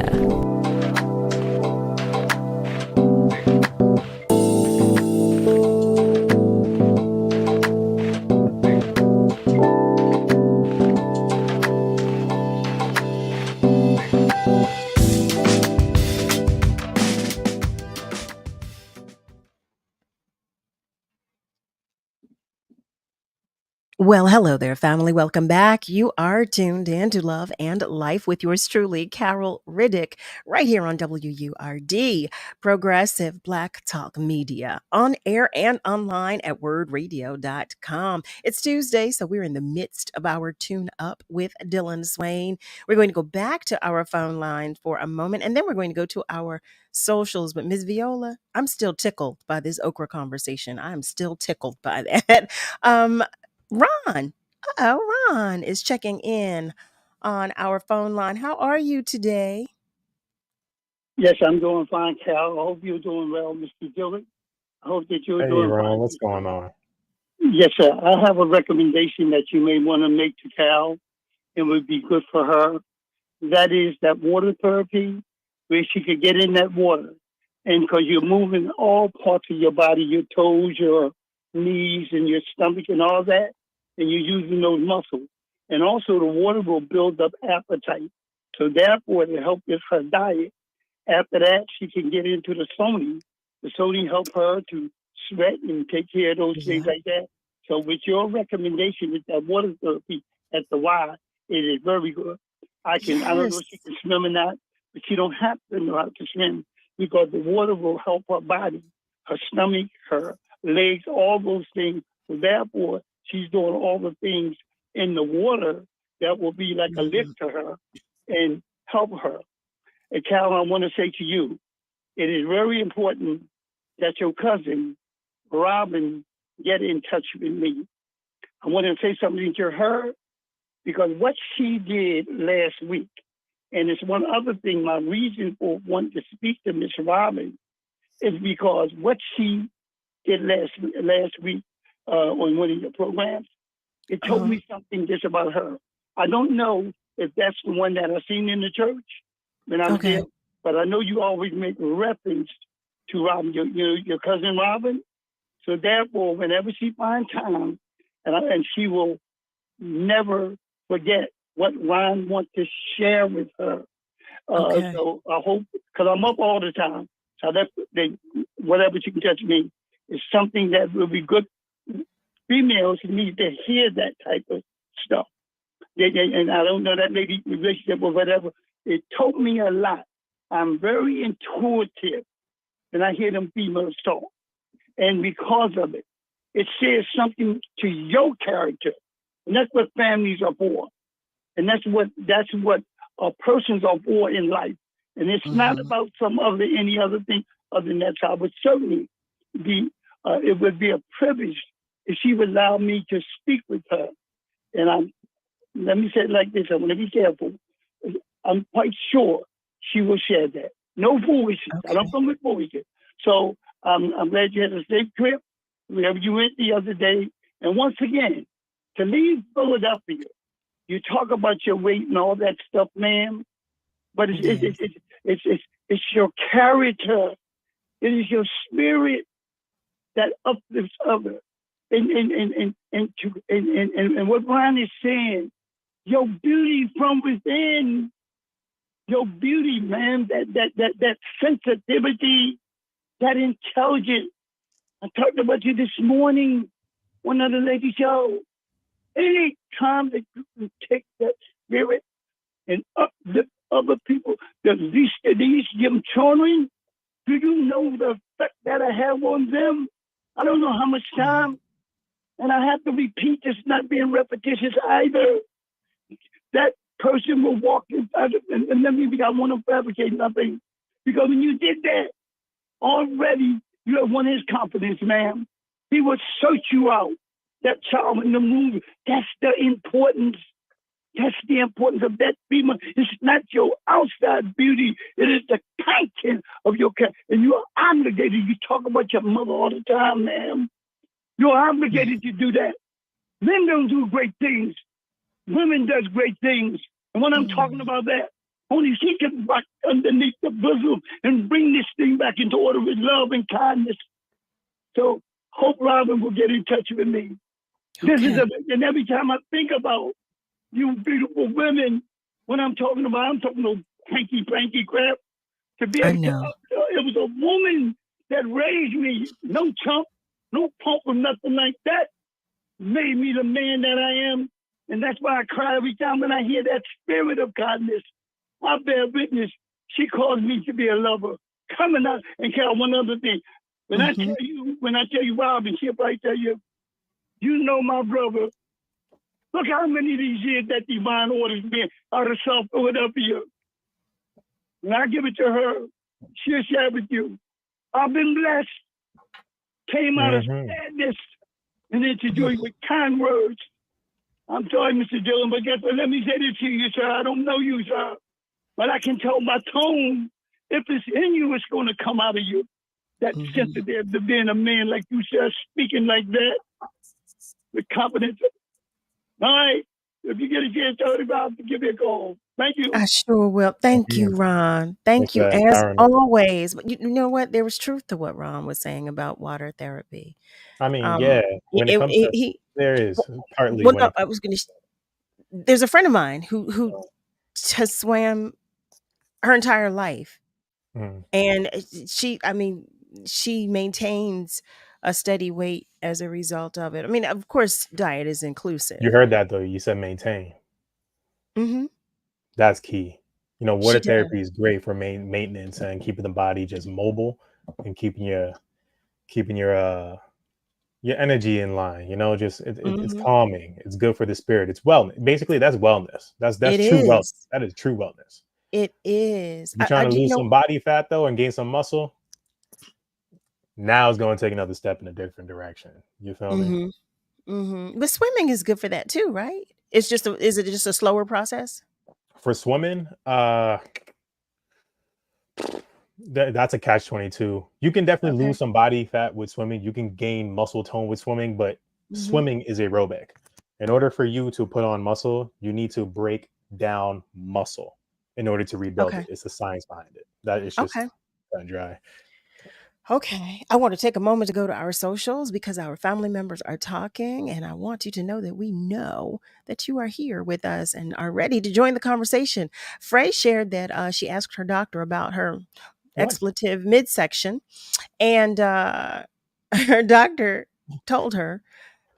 Well, hello there, family. Welcome back. You are tuned in to Love and Life with yours truly, Carol Riddick, right here on WURD, Progressive Black Talk Media, on air and online at wordradio.com. It's Tuesday, so we're in the midst of our tune up with Dillon Swaine. We're going to go back to our phone line for a moment, and then we're going to go to our socials. But Ms. Viola, I'm still tickled by this okra conversation. I'm still tickled by that. Ron. Ron is checking in on our phone line. How are you today? Yes, I'm doing fine, Cal. I hope you're doing well, Mr. Dillon. I hope that you're Hey, doing Ron, fine. what's going on? Yes, sir. I have a recommendation that you may want to make to Cal. It would be good for her. That is that water therapy, where she could get in that water. And because you're moving all parts of your body, your toes, your knees, and your stomach and all that, and you're using those muscles. And also the water will build up appetite. So therefore, it helps with her diet. After that, she can get into the sewing. The sewing help her to sweat and take care of those things like that. So with your recommendation with that water therapy at the Y, it is very good. I don't know if she can swim or not, but she don't have to know how to swim because the water will help her body, her stomach, her legs, all those things. So therefore, she's doing all the things in the water that will be like a lift to her and help her. And Cal, I want to say to you, it is very important that your cousin, Robin, get in touch with me. I want to say something to her because what she did last week, and it's one other thing, my reason for wanting to speak to Miss Robin is because what she did last week on one of your programs, it told me something just about her. I don't know if that's the one that I seen in the church when I was there, but I know you always make reference to Robin, your cousin Robin. So therefore, whenever she finds time, and she will never forget what Ron wants to share with her. So I hope, because I'm up all the time, so whatever she can touch me is something that will be good. Females need to hear that type of stuff. And I don't know that lady relationship or whatever. It told me a lot. I'm very intuitive when I hear them females talk. And because of it, it says something to your character. And that's what families are for. And that's what persons are for in life. And it's not about any other thing other than that. So I would certainly it would be a privilege if she would allow me to speak with her. And let me say it like this, I'm going to be careful. I'm quite sure she will share that. No foolishness. I don't come with foolishness. So I'm glad you had a safe trip, wherever you went the other day. And once again, to leave Philadelphia, you talk about your weight and all that stuff, ma'am, but it's your character. It is your spirit that uplifts others. And what Brian is saying, your beauty from within, your beauty, man, that sensitivity, that intelligence. I talked about you this morning, one of the ladies show. Any time that you can take that spirit and uplift other people, these young children, do you know the effect that I have on them? I don't know how much time, and I have to repeat this, not being repetitious either. That person will walk inside, and let me be, I want to fabricate nothing, because when you did that, already you have won his confidence, ma'am. He will search you out. That child in the movie, that's the importance. That's the importance of that female. It's not your outside beauty. It is the content of your character. And you are obligated. You talk about your mother all the time, ma'am. You're obligated to do that. Men don't do great things. Women does great things. And when I'm talking about that, only she can rock underneath the bosom and bring this thing back into order with love and kindness. So hope Robin will get in touch with me. This is and every time I think about you beautiful women, when I'm talking about hanky panky crap. To be able to, it was a woman that raised me, no chump, no pump or nothing like that, made me the man that I am. And that's why I cry every time when I hear that spirit of kindness. I bear witness. She caused me to be a lover. Coming out and Carol, one other thing. When I tell you, Robin, she'll probably tell you, you know my brother. Look how many of these years that divine order's been out of South Philadelphia. And I give it to her. She'll share with you. I've been blessed. Came out of sadness and into joy with kind words. I'm sorry, Mr. Dillon, but guess what? Let me say this to you, sir. I don't know you, sir. But I can tell by tone, if it's in you, it's going to come out of you. That sensitive to being a man like you, sir, speaking like that with confidence. All right. If you get a chance to about, give me a call. Thank you. I sure will. Thank you, Ron. Thank you as always. But you know what? There was truth to what Ron was saying about water therapy. I mean, yeah. When it comes to there is partly. Well, no, I was going to. There's a friend of mine who has swam her entire life, and she maintains a steady weight as a result of it. I mean, of course, diet is inclusive. You heard that though. You said maintain. Mm-hmm. That's key. You know, water therapy is great for maintenance and keeping the body just mobile and keeping your energy in line. You know, just it's calming. It's good for the spirit. It's wellness. Basically, that's wellness. That's true wellness. That is true wellness. It is. You're trying to lose some body fat though and gain some muscle. Now it's going to take another step in a different direction. You feel me? But swimming is good for that too, right? Is it just a slower process? For swimming, that's a catch-22. You can definitely lose some body fat with swimming. You can gain muscle tone with swimming, but swimming is aerobic. In order for you to put on muscle, you need to break down muscle in order to rebuild it. It's the science behind it. That is just cut and dry. Okay. I want to take a moment to go to our socials because our family members are talking, and I want you to know that we know that you are here with us and are ready to join the conversation. Frey shared that she asked her doctor about her expletive midsection, and her doctor told her,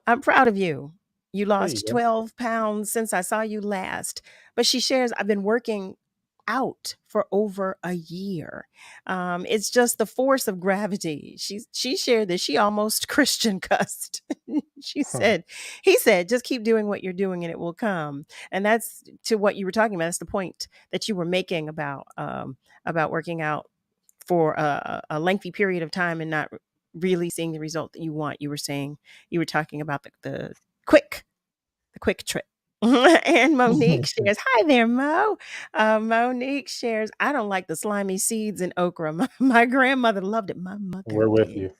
"I'm proud of you. You lost 12 pounds since I saw you last." But she shares, "I've been working out for over a year. It's just the force of gravity." She shared that she almost Christian cussed. He said, "Just keep doing what you're doing and it will come." And that's to what you were talking about. That's the point that you were making about working out for a lengthy period of time and not really seeing the result that you want. You were talking about the quick trip. And Monique shares, "Hi there, Mo." Monique shares, "I don't like the slimy seeds in okra. My grandmother loved it. My mother We're with you.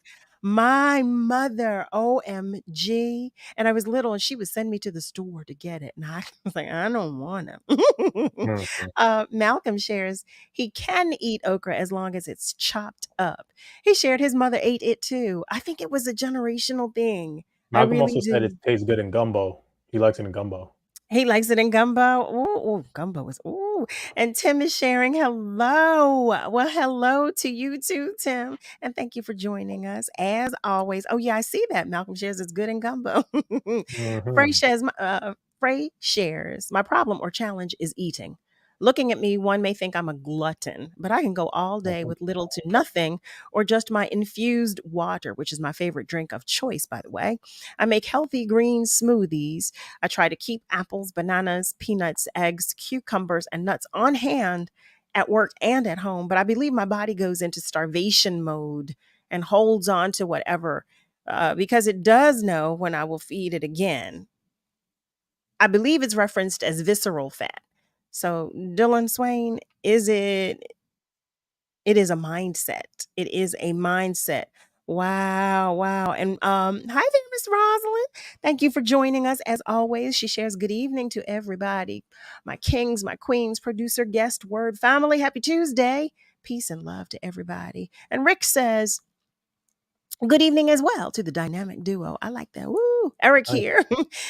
My mother, OMG. And I was little and she would send me to the store to get it. And I was like, I don't want to." Malcolm shares, he can eat okra as long as it's chopped up. He shared his mother ate it too. I think it was a generational thing. Malcolm also said it tastes good in gumbo. He likes it in gumbo. He likes it in gumbo. Ooh, gumbo is ooh. And Tim is sharing, hello. Well, hello to you too, Tim. And thank you for joining us as always. Oh yeah, I see that. Malcolm shares it's good in gumbo. Frey shares, "My problem or challenge is eating. Looking at me, one may think I'm a glutton, but I can go all day with little to nothing or just my infused water," which is my favorite drink of choice, by the way. "I make healthy green smoothies. I try to keep apples, bananas, peanuts, eggs, cucumbers, and nuts on hand at work and at home. But I believe my body goes into starvation mode and holds on to whatever because it does know when I will feed it again." I believe it's referenced as visceral fat. So, Dillon Swaine, it is a mindset. It is a mindset. Wow, wow. And hi there, Miss Rosalind. Thank you for joining us as always. She shares good evening to everybody. My kings, my queens, producer, guest, word family. Happy Tuesday. Peace and love to everybody. And Rick says, good evening as well to the dynamic duo. I like that. Woo! Eric Nice. here,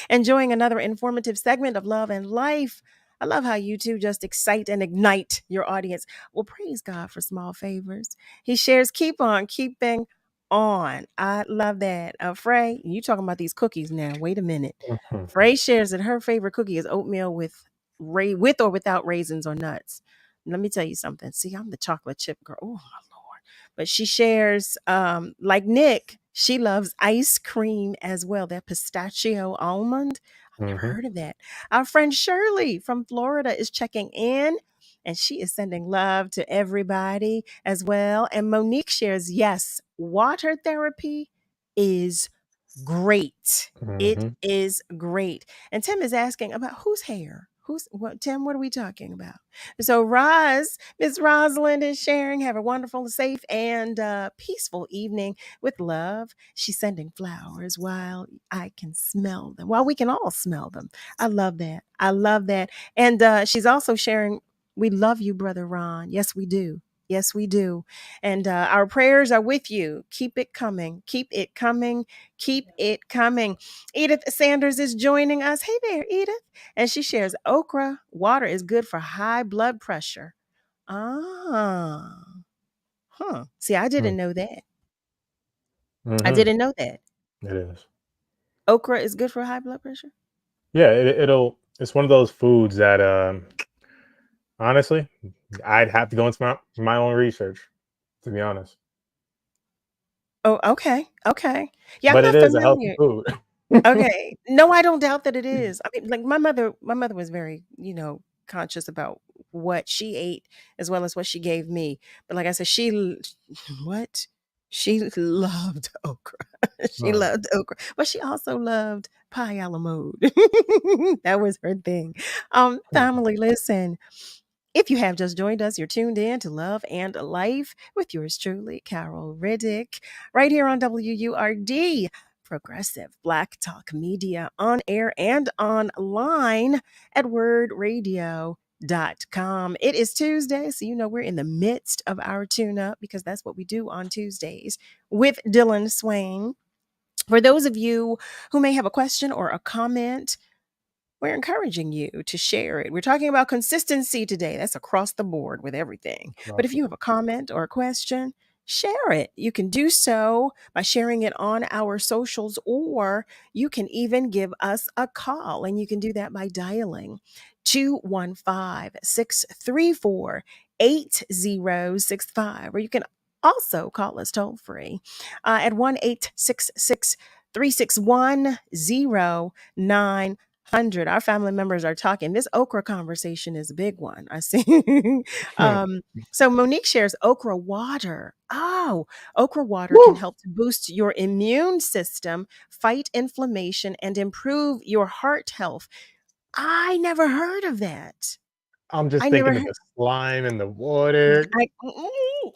enjoying another informative segment of Love and Life. I love how you two just excite and ignite your audience. Well, praise God for small favors. He shares, keep on keeping on. I love that. Frey, you talking about these cookies now. Wait a minute. Mhm. Frey shares that her favorite cookie is oatmeal with or without raisins or nuts. Let me tell you something. See, I'm the chocolate chip girl. Oh, but she shares, like Nick, she loves ice cream as well. That pistachio almond. I've never Mhm. heard of that. Our friend Shirley from Florida is checking in and she is sending love to everybody as well. And Monique shares, yes, water therapy is great. It Mhm. is great. And Tim is asking about whose hair? Who's what? Tim, what are we talking about? So, Miss Rosalind is sharing. Have a wonderful, safe, and peaceful evening with love. She's sending flowers while I can smell them, while we can all smell them. I love that. I love that. And she's also sharing, we love you, Brother Ron. Yes, we do. Yes, we do. And our prayers are with you. Keep it coming. Keep it coming. Keep it coming. Edith Sanders is joining us. Hey there, Edith. And she shares okra water is good for high blood pressure. Ah, huh. See, I didn't know that. I Mhm. didn't know that. It is. Okra is good for high blood pressure. Yeah, it'll. It's one of those foods that, honestly, I'd have to go into my own research, to be honest. Oh, okay. Okay. Yeah, I'm But it not is a healthy familiar. food. Okay. No, I don't doubt that it is. I mean, like my mother was very, conscious about what she ate as well as what she gave me. But like I said, what? She loved okra. She Right. loved okra. But she also loved pie a la mode. That was her thing. Family, listen. If you have just joined us, you're tuned in to Love and Life with yours truly, Carol Riddick, right here on WURD, Progressive Black Talk Media, on air and online at wordradio.com. It is Tuesday, so you know we're in the midst of our tune up because that's what we do on Tuesdays with Dillon Swaine. For those of you who may have a question or a comment, we're encouraging you to share it. We're talking about consistency today. That's across the board with everything. But if you have a comment or a question, share it. You can do so by sharing it on our socials, or you can even give us a call. And you can do that by dialing 215-634-8065, or you can also call us toll free at 1-866-361-0900. Our family members are talking. This okra conversation is a big one. I see. So Monique shares okra water. Oh, okra water can Woo! help to boost your immune system, fight inflammation, and improve your heart health. I never heard of that. I'm just I never thinking of heard. the slime and the water.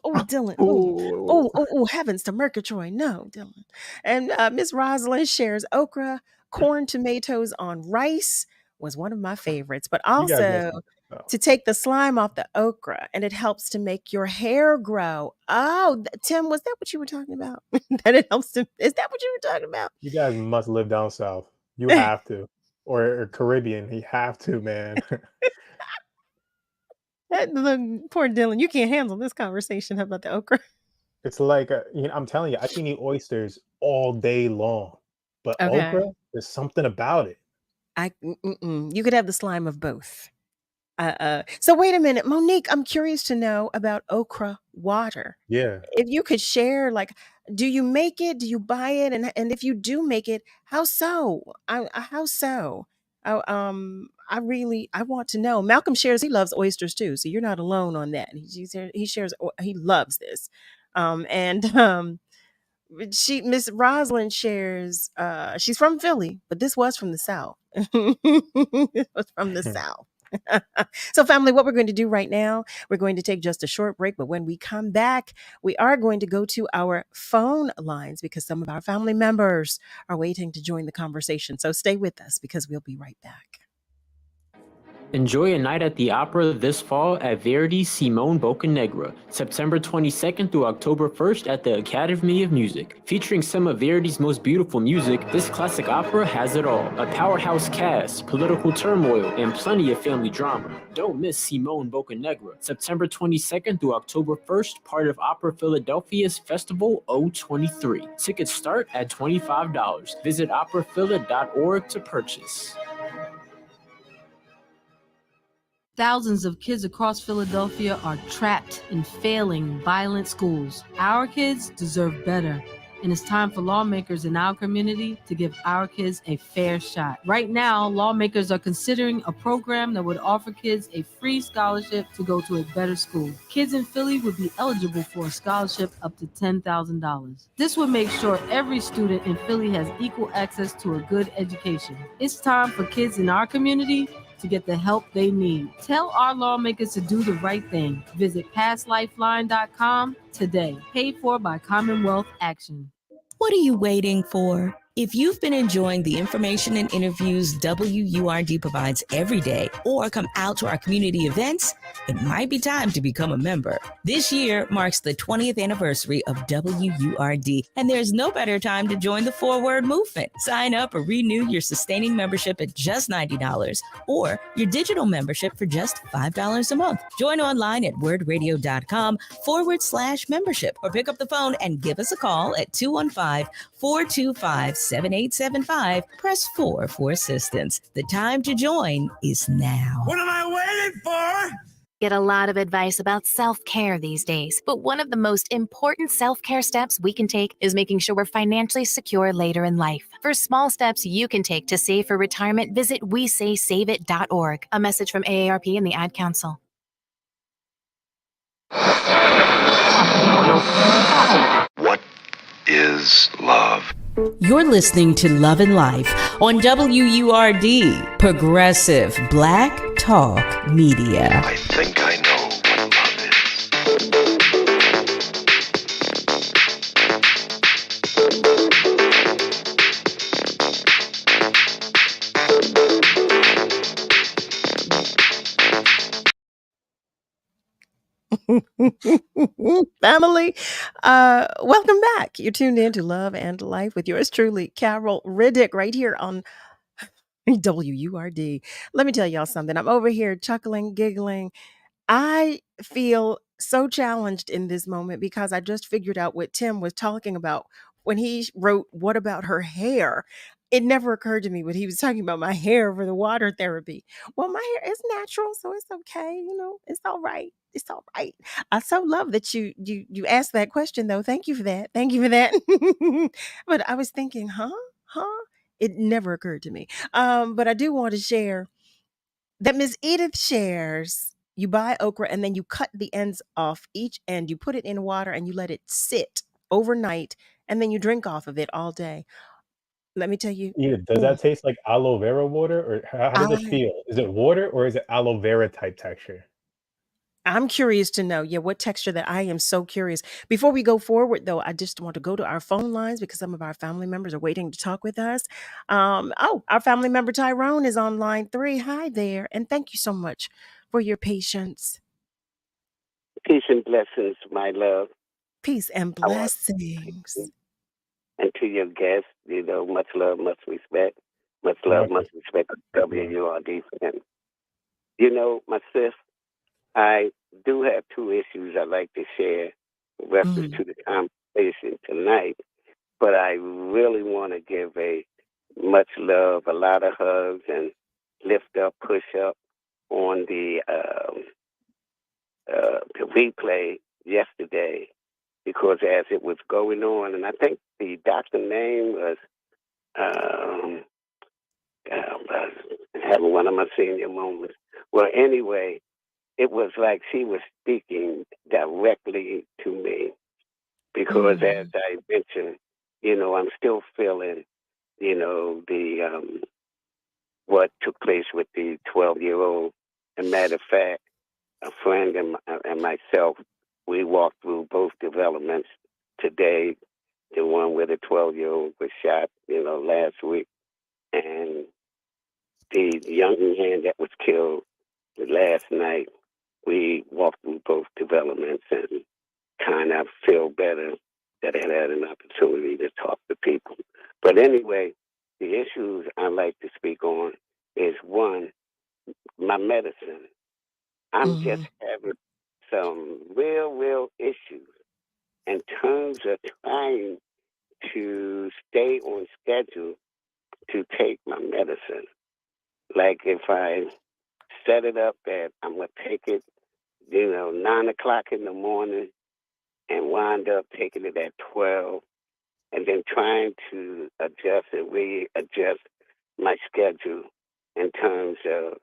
Oh, Dylan. Ooh. Heavens to Murgatroyd. No, Dylan. And Miss Rosalind shares okra, corn, tomatoes on rice was one of my favorites, but You guys must also be good, though. to take the slime off the okra and it helps to make your hair grow. Oh, Tim, was that what you were talking about? That it helps to, is that what you were talking about? You guys must live down south. You have to. Or Caribbean. You have to, man. Look, poor Dylan, you can't handle this conversation about the okra. It's like, I'm telling you, I can eat oysters all day long. But okra, Okay. there's something about it. You could have the slime of both. So wait a minute, Monique, I'm curious to know about okra water. Yeah. If you could share, like, do you make it? Do you buy it? And if you do make it, how so? How so? I want to know. Malcolm shares he loves oysters too, so you're not alone on that. He shares he loves this. And Miss Rosalind shares she's from Philly, but this was from the South. It was from the South. So, family, what we're going to do right now, we're going to take just a short break. But when we come back, we are going to go to our phone lines because some of our family members are waiting to join the conversation. So stay with us because we'll be right back. Enjoy a night at the opera this fall at Verdi's Simone Boccanegra, September 22nd through October 1st at the Academy of Music. Featuring some of Verdi's most beautiful music, this classic opera has it all. A powerhouse cast, political turmoil, and plenty of family drama. Don't miss Simone Boccanegra, September 22nd through October 1st, part of Opera Philadelphia's Festival 023. Tickets start at $25. Visit operaphila.org to purchase. Thousands of kids across Philadelphia are trapped in failing, violent schools. Our kids deserve better, and it's time for lawmakers in our community to give our kids a fair shot. Right now, lawmakers are considering a program that would offer kids a free scholarship to go to a better school. Kids in Philly would be eligible for a scholarship up to $10,000. This would make sure every student in Philly has equal access to a good education. It's time for kids in our community to get the help they need. Tell our lawmakers to do the right thing. Visit passlifeline.com today. Paid for by Commonwealth Action. What are you waiting for? If you've been enjoying the information and interviews WURD provides every day, or come out to our community events, it might be time to become a member. This year marks the 20th anniversary of WURD, and there's no better time to join the forward movement. Sign up or renew your sustaining membership at just $90, or your digital membership for just $5 a month. Join online at wordradio.com/membership, or pick up the phone and give us a call at 215-425-7875. Press 4 for assistance. The time to join is now. What am I waiting for? Get a lot of advice about self-care these days, but one of the most important self-care steps we can take is making sure we're financially secure later in life. For small steps you can take to save for retirement, visit WeSaySaveIt.org. A message from AARP and the Ad Council. What is love? You're listening to Love and Life on WURD, Progressive Black Talk Media. I think I know what love Family, welcome back. You're tuned in to Love and Life with yours truly, Carol Riddick, right here on WURD. Let me tell y'all something. I'm over here chuckling, giggling. I feel so challenged in this moment because I just figured out what Tim was talking about when he wrote, "What about her hair?" It never occurred to me when he was talking about my hair for the water therapy. Well, my hair is natural, so it's okay. You know, it's all right. It's all right. I so love that you asked that question though. Thank you for that. Thank you for that. But I was thinking, huh? It never occurred to me. But I do want to share that Miss Edith shares. You buy okra and then you cut the ends off each end. You put it in water and you let it sit overnight, and then you drink off of it all day. Let me tell you. Yeah, does that taste like aloe vera water, or how does it I feel? Is it water or is it aloe vera type texture? I'm curious to know, yeah, what texture that I am so curious. Before we go forward, though, I just want to go to our phone lines because some of our family members are waiting to talk with us. Our family member Tyrone is on line 3. Hi there, and thank you so much for your patience. Peace and blessings, my love. Peace and How are you? blessings. And to your guests, much love, much respect. Much love, much respect to WURD fans. My sis, I do have 2 issues I'd like to share with reference to the conversation tonight, but I really want to give a much love, a lot of hugs, and lift up, push up on the replay yesterday, because as it was going on, and I think the doctor name was having one of my senior moments. Well, anyway, it was like she was speaking directly to me, because as I mentioned, I'm still feeling, the what took place with the 12-year-old As a matter of fact, a friend and myself, we walked through both developments today. The one where the 12-year-old was shot, last week, and the young man that was killed last night. We walked through both developments and kind of feel better that I had an opportunity to talk to people. But anyway, the issues I like to speak on is one, my medicine. I'm just having some real issues in terms of trying to stay on schedule to take my medicine. Like if I set it up that I'm going to take it, 9 o'clock in the morning and wind up taking it at 12 and then trying to adjust and readjust my schedule in terms of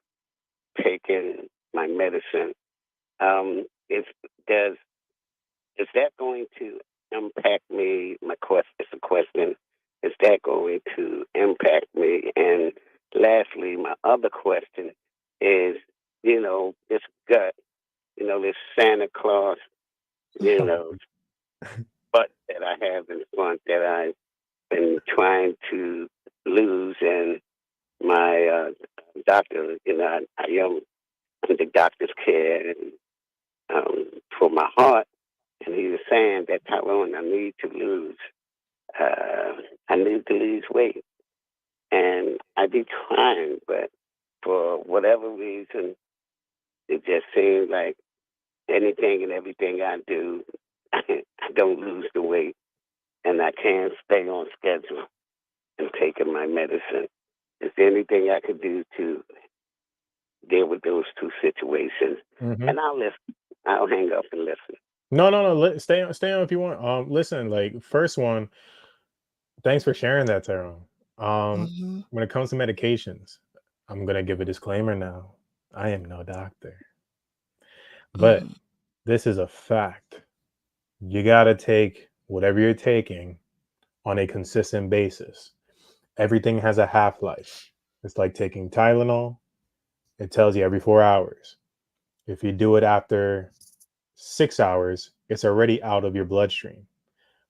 taking my medicine. Is that going to impact me? My question is a question. Is that going to impact me? And lastly, my other question is, this gut, this Santa Claus, butt that I have in front that I've been trying to lose, and my doctor, I am under doctor's care for my heart, and he was saying that Tyrone, I need to lose weight, and I be trying, but for whatever reason, it just seems like anything and everything I do, I don't lose the weight, and I can't stay on schedule and taking my medicine. Is there anything I could do to deal with those two situations? And I'll listen. I'll hang up and listen. No. Stay on if you want. Listen, like first one. Thanks for sharing that, Tyrone. When it comes to medications, I'm gonna give a disclaimer now. I am no doctor, but this is a fact. You gotta take whatever you're taking on a consistent basis. Everything has a half-life. It's like taking Tylenol. It tells you every 4 hours. If you do it after 6 hours, it's already out of your bloodstream.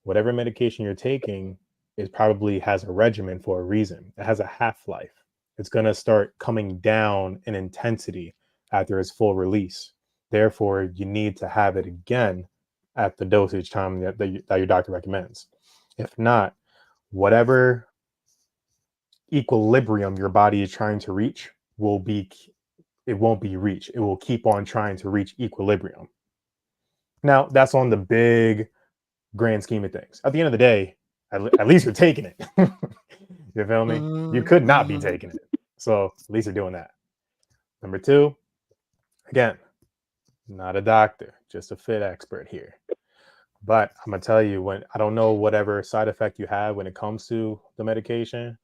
Whatever medication you're taking, it probably has a regimen for a reason. It has a half-life. It's going to start coming down in intensity after its full release. Therefore, you need to have it again at the dosage time that your doctor recommends. If not, whatever equilibrium your body is trying to reach won't be reached. It will keep on trying to reach equilibrium. Now, that's on the big grand scheme of things. At the end of the day, at least you're taking it. You feel me? You could not be taking it. So at least you're doing that. Number two, again, not a doctor, just a fit expert here. But I'm going to tell you, when I don't know whatever side effect you have when it comes to the medication,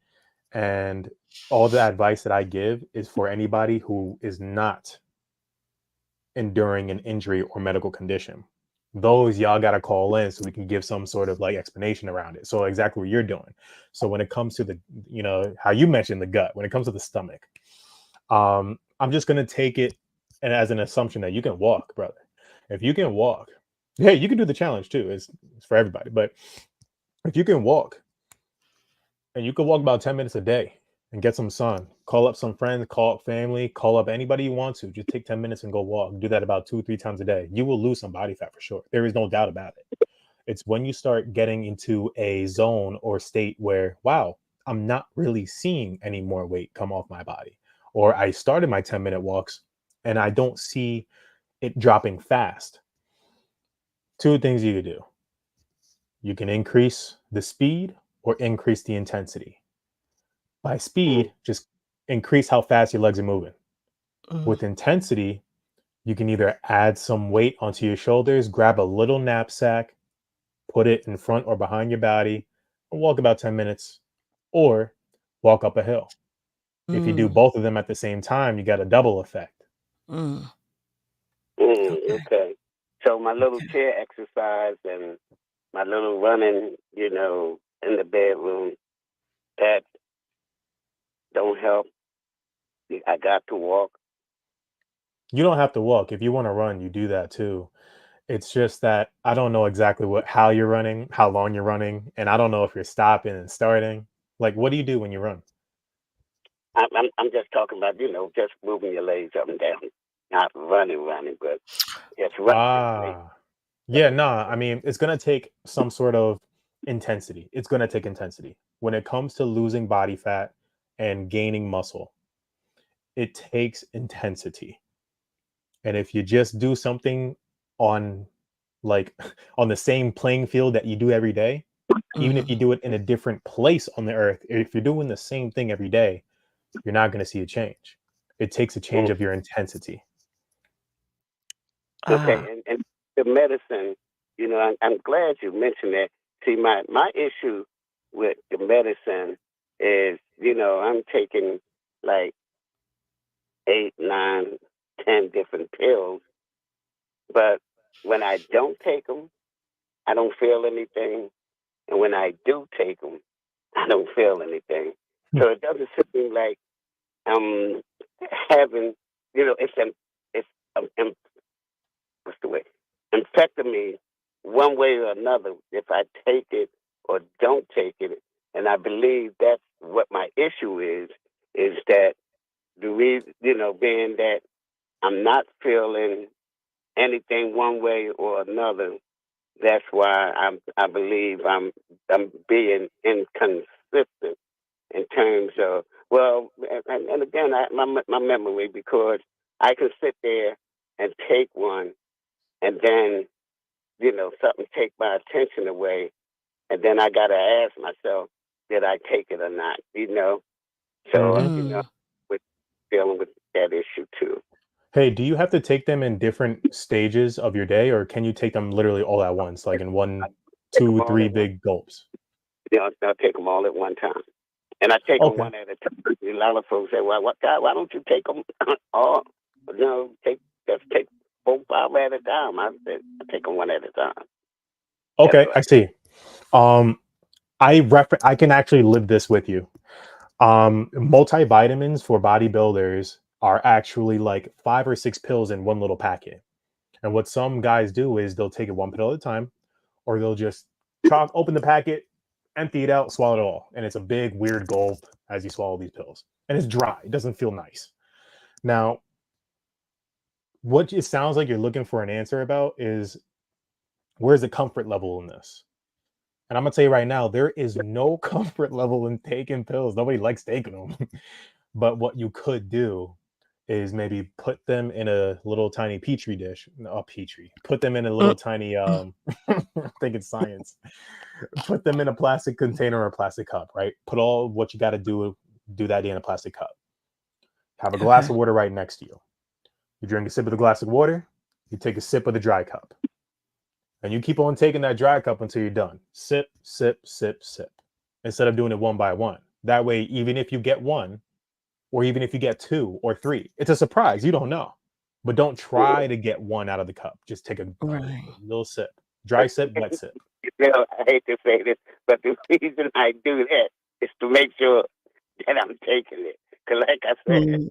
and all the advice that I give is for anybody who is not enduring an injury or medical condition. Those y'all got to call in so we can give some sort of like explanation around it. So exactly what you're doing. So when it comes to the, how you mentioned the gut, when it comes to the stomach, I'm just going to take it and as an assumption that you can walk, brother. If you can walk, yeah, you can do the challenge too. It's for everybody. But if you can walk and you can walk about 10 minutes a day and get some sun, call up some friends, call up family, call up anybody you want to, just take 10 minutes and go walk. Do that about 2-3 times a day. You will lose some body fat for sure. There is no doubt about it. It's when you start getting into a zone or state where, wow, I'm not really seeing any more weight come off my body. Or I started my 10-minute walks and I don't see it dropping fast. Two things you can do. You can increase the speed or increase the intensity. By speed, just increase how fast your legs are moving. With intensity, you can either add some weight onto your shoulders, grab a little knapsack, put it in front or behind your body, and walk about 10 minutes, or walk up a hill. If you do both of them at the same time, you got a double effect. Okay. So my little chair exercise and my little running, in the bedroom, that don't help. I got to walk. You don't have to walk. If you want to run, you do that too. It's just that I don't know exactly how you're running, how long you're running, and I don't know if you're stopping and starting. Like, what do you do when you run? I'm just talking about, just moving your legs up and down, not running, but just running. Yeah, nah. I mean, it's gonna take some sort of intensity. It's gonna take intensity when it comes to losing body fat and gaining muscle. It takes intensity. And if you just do something on like on the same playing field that you do every day, even if you do it in a different place on the earth, if you're doing the same thing every day, you're not going to see a change. It takes a change of your intensity. Okay, and the medicine, I'm glad you mentioned that. See, my issue with the medicine is, I'm taking like 8, 9, 10 different pills, but when I don't take them, I don't feel anything, and when I do take them, I don't feel anything. So it doesn't seem like I'm having, it's what's the way, infecting me one way or another if I take it or don't take it. And I believe that's what my issue is that the reason, being that I'm not feeling anything one way or another, that's why I believe I'm being inconsistent in terms of, well, and again, my memory, because I can sit there and take one and then, something take my attention away, and then I got to ask myself, did I take it or not, So, with dealing with that issue too. Hey, do you have to take them in different stages of your day, or can you take them literally all at once, like in 1, 2, 3 big gulps? I'll take them all at one time. And I take them one at a time. A lot of folks say, well, God, why don't you take them all? Just take 4, 5 at a time. I said, I take them one at a time. Okay, I see. I can actually live this with you. Multivitamins for bodybuilders are actually like 5 or 6 pills in one little packet. And what some guys do is they'll take it one pill at a time, or they'll just open the packet, empty it out, swallow it all. And it's a big, weird gulp as you swallow these pills. And it's dry. It doesn't feel nice. Now, what it sounds like you're looking for an answer about is, where's the comfort level in this? And I'm going to tell you right now, there is no comfort level in taking pills. Nobody likes taking them. But what you could do is maybe put them in a little tiny petri dish. Put them in a little tiny, I think it's science. Put them in a plastic container or a plastic cup, right? Put all what you got to do that day in a plastic cup. Have a glass of water right next to you. You drink a sip of the glass of water. You take a sip of the dry cup. And you keep on taking that dry cup until you're done. Sip, sip, sip, sip. Instead of doing it one by one. That way, even if you get one, or even if you get 2 or 3, it's a surprise. You don't know. But don't try to get one out of the cup. Just take a little sip. Dry sip, wet sip. I hate to say this, but the reason I do that is to make sure that I'm taking it. Because like I said,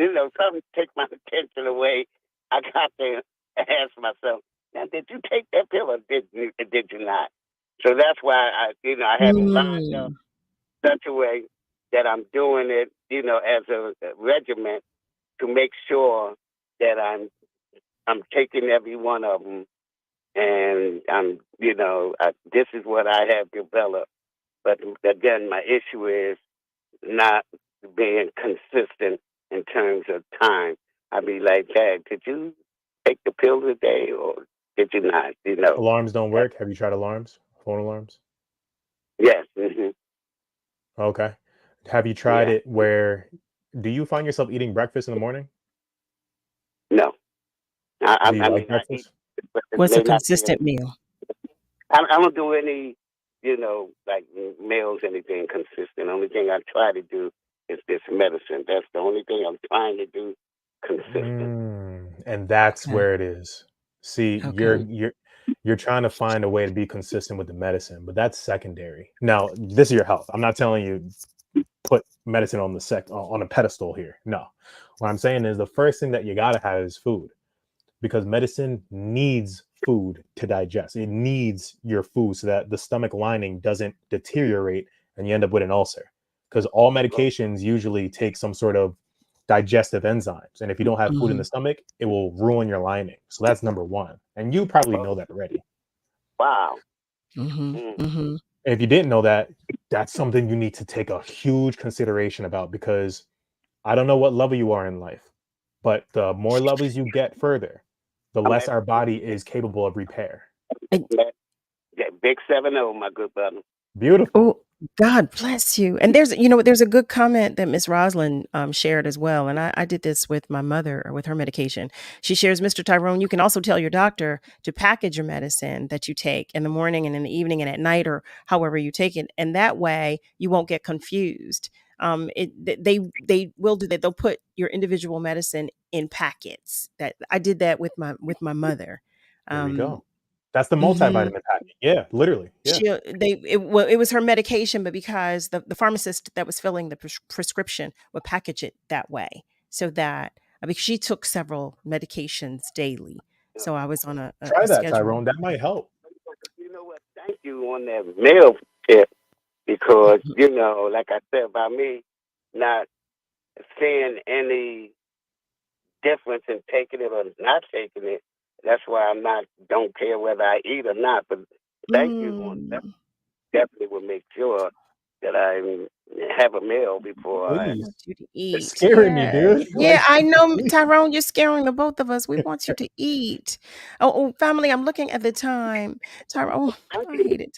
if something take my attention away, I got to ask myself, now, did you take that pill or did you not? So that's why I have it lined up such a way that I'm doing it, as a regiment to make sure that I'm taking every one of them, and I'm, this is what I have developed. But again, my issue is not being consistent in terms of time. I'd be like, Dad, did you take the pill today or did you not? Alarms don't work. Have you tried alarms? Phone alarms? Yes. Okay. Have you tried it where, do you find yourself eating breakfast in the morning? No. Do you like breakfast? What's a consistent meal? I don't do any, like meals, anything consistent. Only thing I try to do is this medicine. That's the only thing I'm trying to do consistent. And that's where it is. See, you're trying to find a way to be consistent with the medicine, but that's secondary. Now, this is your health. I'm not telling you put medicine on on a pedestal here. No, what I'm saying is the first thing that you gotta have is food, because medicine needs food to digest. It needs your food so that the stomach lining doesn't deteriorate and you end up with an ulcer. Because all medications usually take some sort of digestive enzymes, and if you don't have food in the stomach, it will ruin your lining. So that's number one, and you probably know that already. Wow. If you didn't know that, that's something you need to take a huge consideration about, because I don't know what level you are in life, but the more levels you get further, the less our body is capable of repair. Big 7-0, my good brother. Beautiful. Oh, God bless you. And there's a good comment that Miss Roslyn shared as well. And I did this with my mother or with her medication. She shares, Mr. Tyrone, you can also tell your doctor to package your medicine that you take in the morning and in the evening and at night, or however you take it. And that way you won't get confused. They will do that. They'll put your individual medicine in packets. That I did that with my mother. There we go. That's the multivitamin packet. Yeah, literally. Yeah. It was her medication, but because the pharmacist that was filling the prescription would package it that way, so that because she took several medications daily, so I was on a Try that, schedule. Tyrone. That might help. You know what? Thank you on that meal tip, because like I said about me, not seeing any difference in taking it or not taking it. That's why don't care whether I eat or not. But thank you on that. Definitely will make sure that I have a meal before I want you to eat. It's scaring me, dude. Yeah, I know, Tyrone. You're scaring the both of us. We want you to eat. Oh, family, I'm looking at the time. Tyrone, I hate it.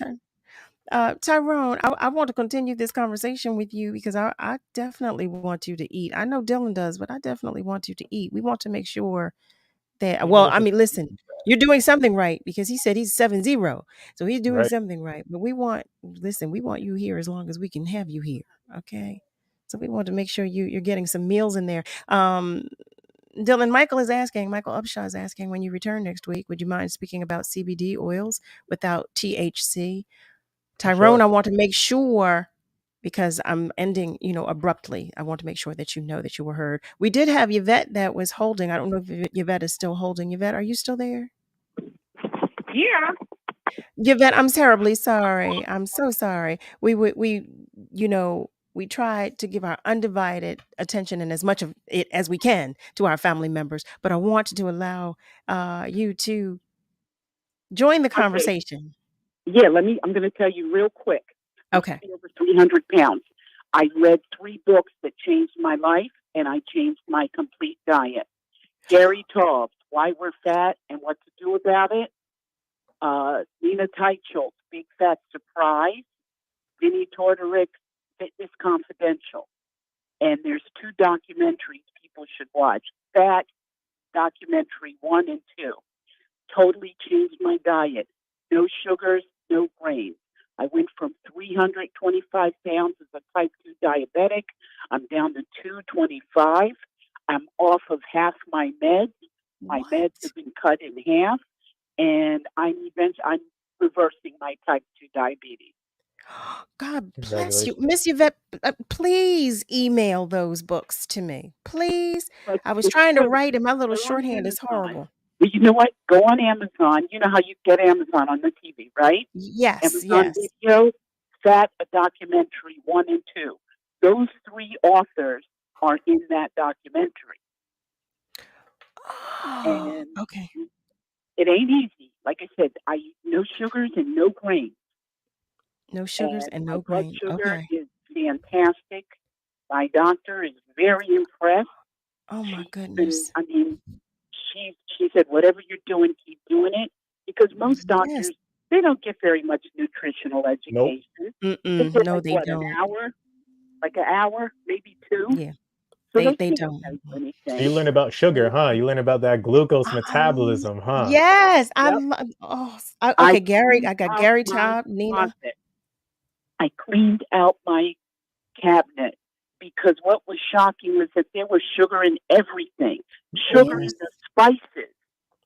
Tyrone, I want to continue this conversation with you because I definitely want you to eat. I know Dillon does, but I definitely want you to eat. We want to make sure that, listen, you're doing something right, because he said he's 7-0. So he's doing something right. But we want you here as long as we can have you here. Okay. So we want to make sure you're getting some meals in there. Dillon, Michael Upshaw is asking, when you return next week, would you mind speaking about CBD oils without THC? Tyrone, sure. I want to make sure, because I'm ending, abruptly. I want to make sure that you know that you were heard. We did have Yvette that was holding. I don't know if Yvette is still holding. Yvette, are you still there? Yeah. Yvette, I'm terribly sorry. I'm so sorry. We tried to give our undivided attention and as much of it as we can to our family members, but I wanted to allow you to join the conversation. Yeah, I'm going to tell you real quick. Okay. I'm over 300 pounds. I read 3 books that changed my life, and I changed my complete diet. Gary Taubes, Why We're Fat and What to Do About It. Nina Teicholz, Big Fat Surprise. Vinnie Tortorick's Fitness Confidential. And there's 2 documentaries people should watch. Fat Documentary 1 and 2. Totally changed my diet. No sugars, no grains. I went from 325 pounds as a type 2 diabetic. I'm down to 225. I'm off of half my meds. My meds have been cut in half, and I'm reversing my type 2 diabetes. God bless you. Miss Yvette, please email those books to me. Please. I was trying to write, and my little shorthand is horrible. Well, you know what? Go on Amazon. You know how you get Amazon on the TV, right? Yes, Amazon Video, Fat, a Documentary 1 and 2. Those 3 authors are in that documentary. Oh, okay. It ain't easy. Like I said, I eat no sugars and no grains. No sugars and no grains. Blood sugar is fantastic. My doctor is very impressed. Oh my goodness. She said, whatever you're doing, keep doing it. Because most doctors, they don't get very much nutritional education. Nope. No, they don't. An hour, maybe 2. Yeah. So they don't. So you learn about sugar, huh? You learn about that glucose metabolism, huh? Yes. Yep. Gary. I got Gary Taubes, Nina. I cleaned out my cabinet, because what was shocking was that there was sugar in everything. Sugar in the spices.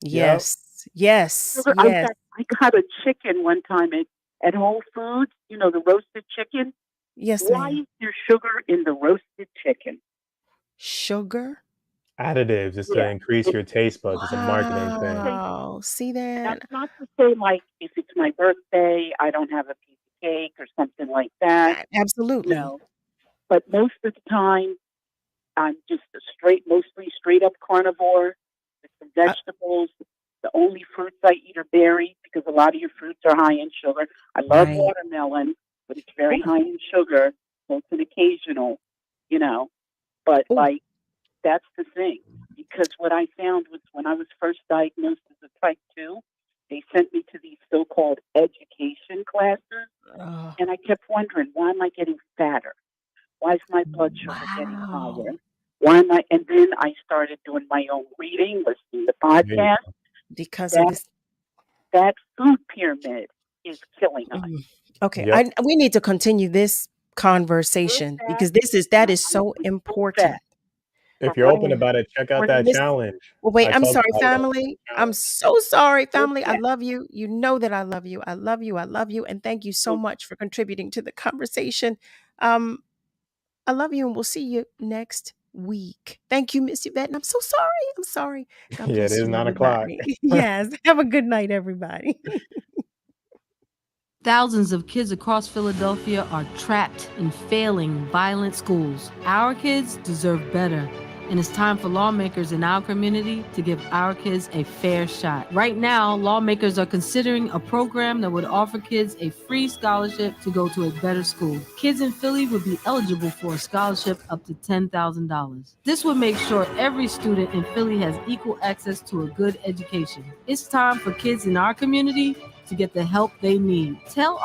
Yes. Yes. Sugar, yes. I got a chicken one time at Whole Foods, the roasted chicken. Yes, Why ma'am. is there sugar in the roasted chicken? Sugar? Additives is to Yeah. increase your taste buds. It's a marketing thing. Wow. See that? That's not to say, like, if it's my birthday, I don't have a piece of cake or something like that. Absolutely. No. But most of the time, I'm just mostly straight up carnivore with some vegetables. The only fruits I eat are berries because a lot of your fruits are high in sugar. I love Right. watermelon, but it's very high in sugar. So it's an occasional, you know. But like, that's the thing. Because what I found was when I was first diagnosed as a type 2, they sent me to these so-called education classes. And I kept wondering, why am I getting fatter? Why is my blood sugar getting higher? Why am I? And then I started doing my own reading, listening to podcasts. Because of this. That food pyramid is killing us. Okay, Yep. we need to continue this conversation because that is so important. If you're open about it, check out that Listen- challenge. Well, wait, I I'm talked sorry, about it. family. I'm so sorry, family. I love you. You know that I love you. I love you. I love you. And thank you so much for contributing to the conversation. I love you, and we'll see you next week. Thank you, Miss Yvette. And I'm so sorry. I'm sorry. God Yeah, it bless is you, 9 everybody. o'clock. Yes. Have a good night, everybody. Thousands of kids across Philadelphia are trapped in failing, violent schools. Our kids deserve better. And it's time for lawmakers in our community to give our kids a fair shot. Right now, lawmakers are considering a program that would offer kids a free scholarship to go to a better school. Kids in Philly would be eligible for a scholarship up to $10,000. This would make sure every student in Philly has equal access to a good education. It's time for kids in our community to get the help they need. Tell